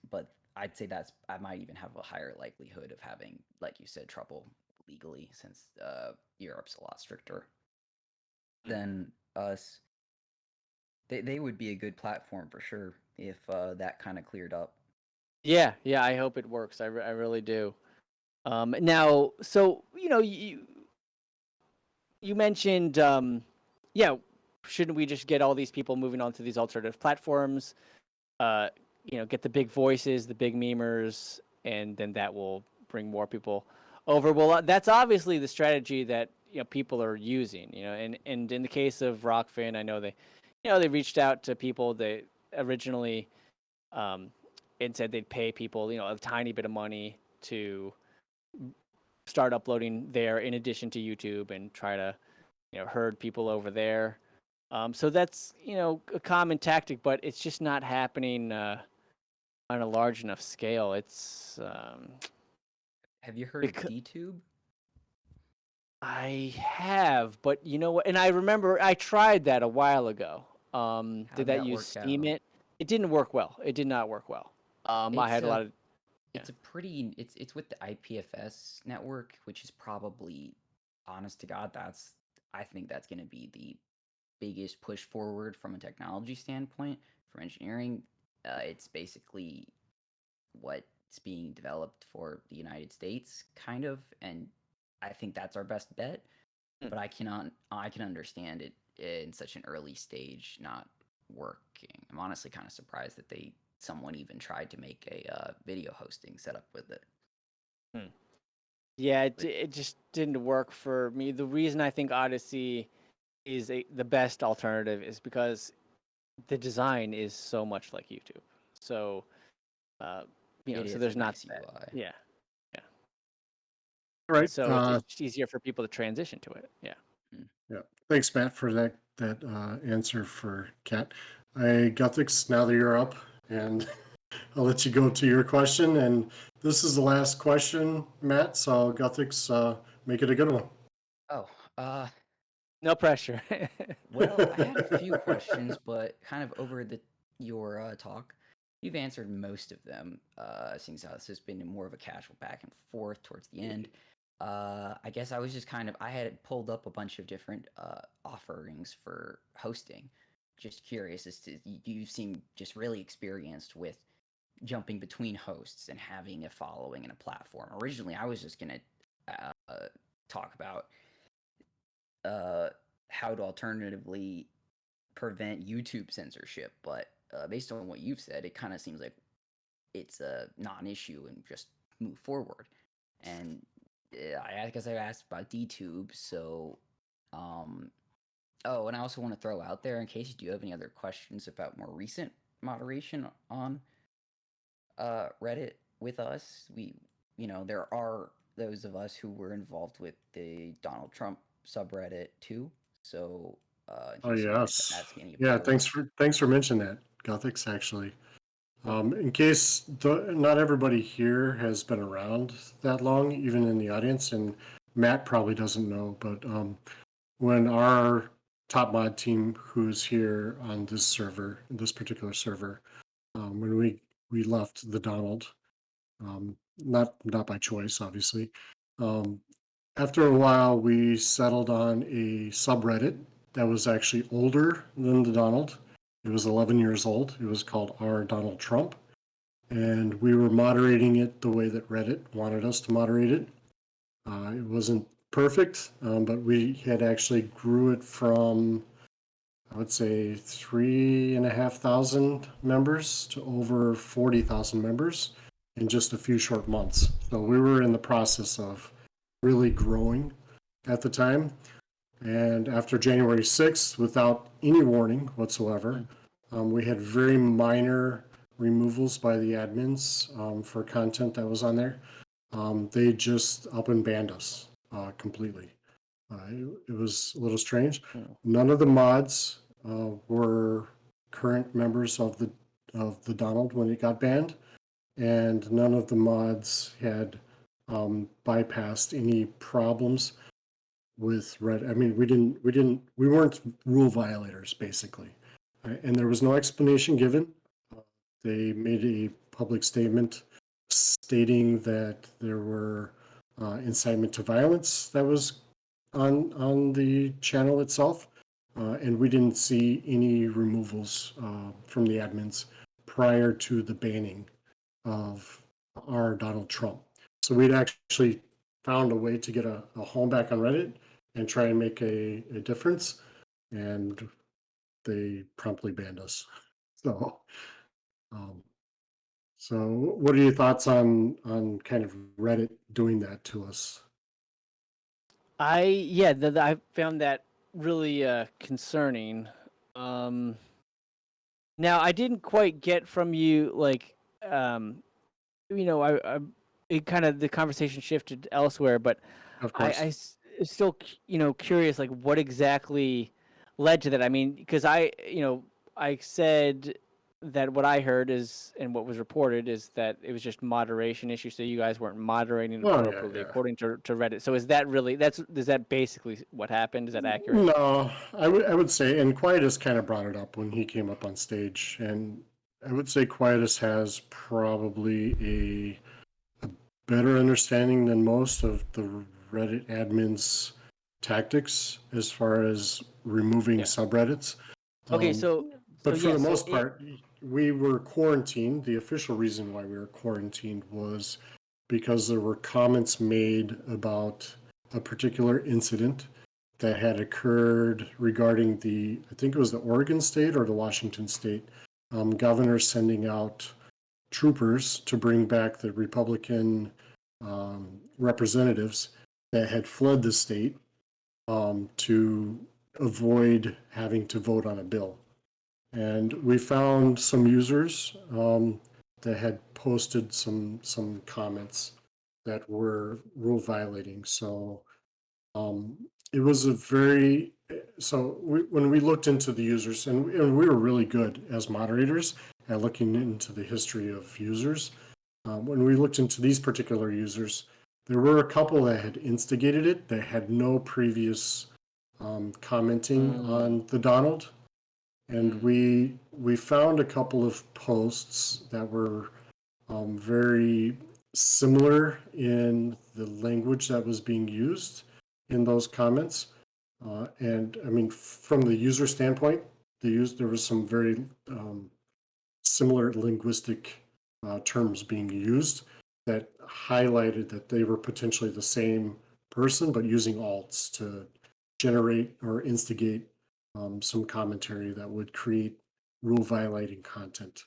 S12: But I'd say I might even have a higher likelihood of having, like you said, trouble legally, since Europe's a lot stricter than us. They would be a good platform for sure if that kind of cleared up.
S2: Yeah, I hope it works. I really do. Now, so you mentioned shouldn't we just get all these people moving on to these alternative platforms? Get the big voices, the big memers, and then that will bring more people over. Well, that's obviously the strategy that people are using. And in the case of Rockfin, I know they reached out to people they originally and said they'd pay people a tiny bit of money to start uploading there in addition to YouTube and try to herd people over there. So that's a common tactic, but it's just not happening on a large enough scale. It's
S12: Have you heard of DTube?
S2: I have, but you know what? And I remember I tried that a while ago. Did that use Steam? It didn't work well. It did not work well. I had a lot of.
S12: It's a pretty. It's with the IPFS network, which is probably, honest to God, I think that's going to be the biggest push forward from a technology standpoint for engineering. It's basically what's being developed for the United States, kind of, and I think that's our best bet. But I can understand it in such an early stage not working. I'm honestly kind of surprised that someone even tried to make a video hosting setup with it.
S2: Yeah, it just didn't work for me. The reason I think Odyssey is the best alternative is because the design is so much like YouTube. So, so there's not that. Yeah.
S1: All right.
S2: So it's just easier for people to transition to it. Yeah.
S1: Yeah. Thanks, Matt, for that answer for Kat. Guthix, now that you're up, and I'll let you go to your question. And this is the last question, Matt. So Guthix, make it a good one.
S12: Oh,
S2: no pressure.
S12: Well, I had a few questions, but kind of over your talk, you've answered most of them. Seeing how this has been more of a casual back and forth towards the end. I guess I was just I had pulled up a bunch of different offerings for hosting. Just curious as to you seem just really experienced with jumping between hosts and having a following and a platform. Originally, I was just gonna talk about how to alternatively prevent YouTube censorship, but based on what you've said, it kind of seems like it's a non-issue and just move forward. And I guess I asked about DTube, so and I also want to throw out there, in case you do have any other questions about more recent moderation on Reddit with us, there are those of us who were involved with the Donald Trump subreddit too. So
S1: oh yes, yeah. Thanks for mentioning that, Guthix. Actually, in case not everybody here has been around that long, even in the audience, and Matt probably doesn't know, but when our top mod team, who's here on this particular server, when we left the Donald, not by choice, obviously. After a while, we settled on a subreddit that was actually older than the Donald. It was 11 years old. It was called R Donald Trump. And we were moderating it the way that Reddit wanted us to moderate it. It wasn't perfect, but we had actually grew it from, I would say, 3,500 members to over 40,000 members in just a few short months. So we were in the process of really growing at the time. And after January 6th, without any warning whatsoever, we had very minor removals by the admins for content that was on there. They just up and banned us completely. It was a little strange. None of the mods were current members of the Donald when it got banned, and none of the mods had bypassed any problems with Reddit. I mean, we weren't rule violators basically, and there was no explanation given. They made a public statement stating that there were incitement to violence that was on the channel itself, and we didn't see any removals from the admins prior to the banning of our Donald Trump. So we'd actually found a way to get a home back on Reddit and try and make a difference. And they promptly banned us. So, um, so what are your thoughts on kind of Reddit doing that to us?
S2: I found that really concerning. Um, Now I didn't quite get from you like I it kind of the conversation shifted elsewhere, but
S1: Of course.
S2: still curious like what exactly led to that. I mean, because I said that what I heard is and what was reported is that it was just moderation issues, so you guys weren't moderating
S1: Oh, yeah,
S2: appropriately
S1: yeah.
S2: according to Reddit. So is that really is that basically what happened? Is that accurate?
S1: No, I would say, and Quietus kind of brought it up when he came up on stage, and I would say Quietus has probably a better understanding than most of the Reddit admins' tactics as far as removing
S2: Yeah.
S1: subreddits.
S2: Okay, so
S1: But for
S2: yeah,
S1: the
S2: so
S1: most part, we were quarantined. The official reason why we were quarantined was because there were comments made about a particular incident that had occurred regarding I think it was the Oregon State or the Washington State governor sending out troopers to bring back the Republican representatives that had fled the state to avoid having to vote on a bill. And we found some users that had posted some comments that were rule violating. So it was when we looked into the users, and we were really good as moderators at looking into the history of users. When we looked into these particular users, there were a couple that had instigated it that had no previous commenting on the Donald. And we found a couple of posts that were very similar in the language that was being used in those comments. And I mean, from the user standpoint, there was some very similar linguistic terms being used that highlighted that they were potentially the same person, but using alts to generate or instigate some commentary that would create rule violating content.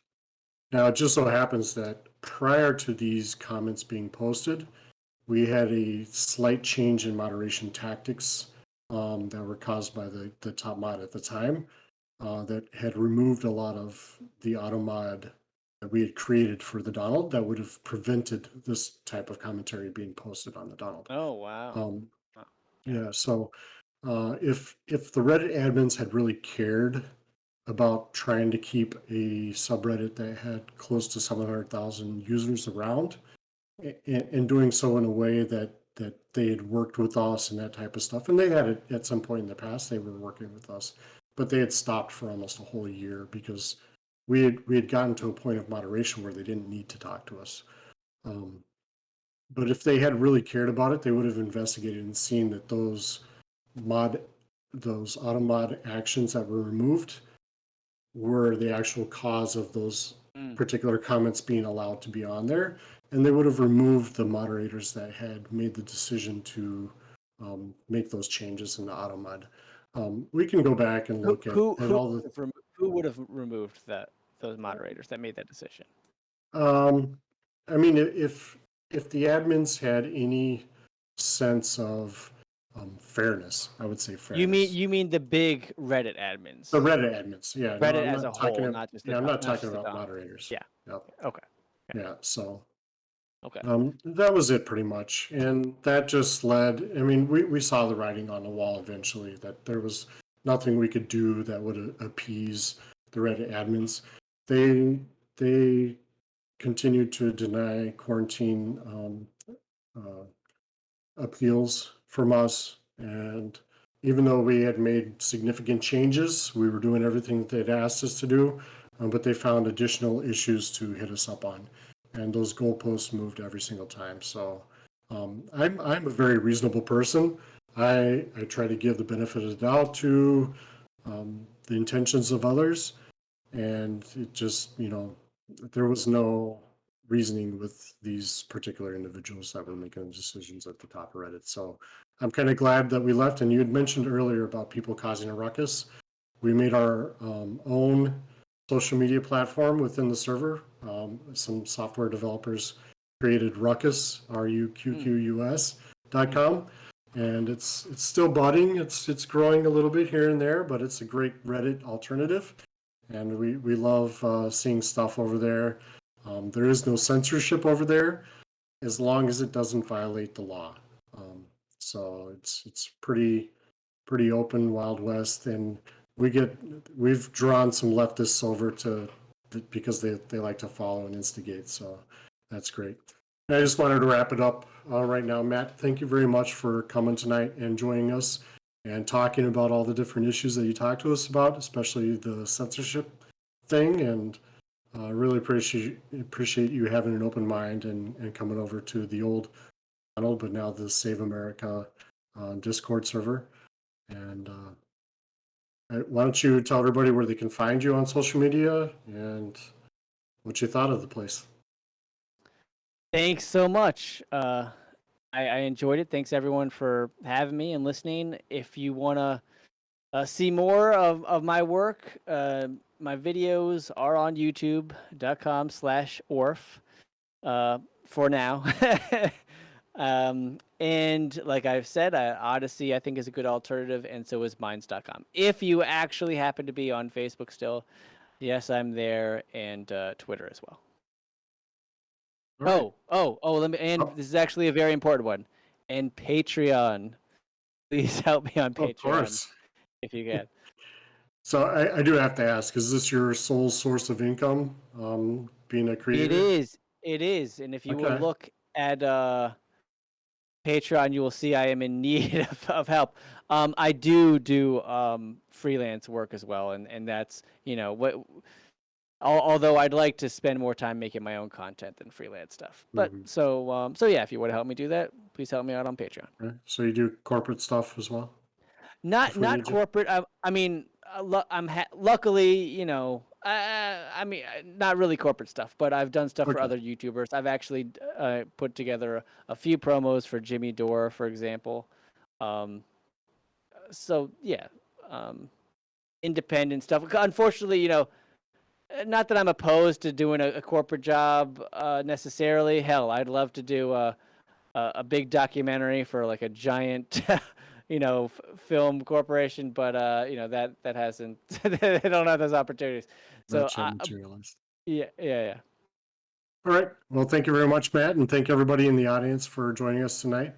S1: Now, it just so happens that prior to these comments being posted, we had a slight change in moderation tactics that were caused by the top mod at the time that had removed a lot of the auto mod that we had created for the Donald that would have prevented this type of commentary being posted on the Donald.
S2: Oh wow.
S1: Yeah, so if the Reddit admins had really cared about trying to keep a subreddit that had close to 700,000 users around, and doing so in a way that they had worked with us and that type of stuff, and they had it at some point in the past, they were working with us, but they had stopped for almost a whole year because we had gotten to a point of moderation where they didn't need to talk to us. But if they had really cared about it, they would have investigated and seen that those auto mod actions that were removed were the actual cause of those particular comments being allowed to be on there. And they would have removed the moderators that had made the decision to make those changes in the auto mod. We can go back and look at all the.
S2: Who would have removed those moderators that made that decision?
S1: I mean, if the admins had any sense of fairness, I would say fairness.
S2: You mean the big Reddit admins?
S1: The Reddit admins, yeah.
S2: Reddit as a whole, not just the.
S1: Yeah, I'm not
S2: not
S1: talking
S2: just the
S1: about
S2: Donald.
S1: moderators.
S2: Yeah.
S1: Yep.
S2: Okay.
S1: Yeah. So.
S2: Okay.
S1: That was it pretty much, and that just led. I mean, we saw the writing on the wall eventually that there was nothing we could do that would appease the Reddit admins. They continued to deny quarantine appeals from us, and even though we had made significant changes, we were doing everything that they'd asked us to do, but they found additional issues to hit us up on, and those goalposts moved every single time. So I'm a very reasonable person. I try to give the benefit of the doubt to the intentions of others, and it just, there was no reasoning with these particular individuals that were making decisions at the top of Reddit. So I'm kind of glad that we left. And you had mentioned earlier about people causing a ruckus. we made our own social media platform within the server. Some software developers created Ruckus, ruqqus.com, and it's still budding. It's growing a little bit here and there, but it's a great Reddit alternative, and we love seeing stuff over there. There is no censorship over there, as long as it doesn't violate the law. So it's pretty open, Wild West, and we've drawn some leftists over because they like to follow and instigate. So that's great. And I just wanted to wrap it up right now. Matt, thank you very much for coming tonight and joining us and talking about all the different issues that you talked to us about, especially the censorship thing. And really appreciate you having an open mind and coming over to the old channel, but now the Save America Discord server. And why don't you tell everybody where they can find you on social media and what you thought of the place?
S2: Thanks so much. I enjoyed it. Thanks everyone for having me and listening. If you want to see more of my work, my videos are on youtube.com/orf for now. And like I've said, Odyssey I think is a good alternative, and so is Minds.com. If you actually happen to be on Facebook still, yes, I'm there, and Twitter as well.
S1: All right.
S2: Let me. And this is actually a very important one. And Patreon, please help me on Patreon
S1: Of course.
S2: if you can.
S1: So I do have to ask: is this your sole source of income? Being a creator?
S2: It is. And if you will
S1: Okay.
S2: look at Patreon, you will see I am in need of help. I do freelance work as well, and that's what. Although I'd like to spend more time making my own content than freelance stuff. But so yeah, if you want to help me do that, please help me out on Patreon.
S1: Okay. So you do corporate stuff as well?
S2: Not
S1: If we need you?
S2: corporate. I mean, luckily, I mean, not really corporate stuff, but I've done stuff for
S1: Okay.
S2: other YouTubers. I've actually put together a few promos for Jimmy Dore, for example. So yeah, independent stuff. Unfortunately, not that I'm opposed to doing a corporate job necessarily. Hell, I'd love to do a big documentary for like a giant, film corporation, but that hasn't. They don't have those opportunities. So
S1: That shall materialize.
S2: yeah.
S1: All right. Well, thank you very much, Matt, and thank everybody in the audience for joining us tonight.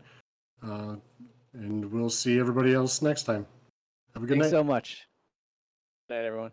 S1: And we'll see everybody else next time. Have a good
S2: Thanks
S1: night.
S2: so much. Good night, everyone.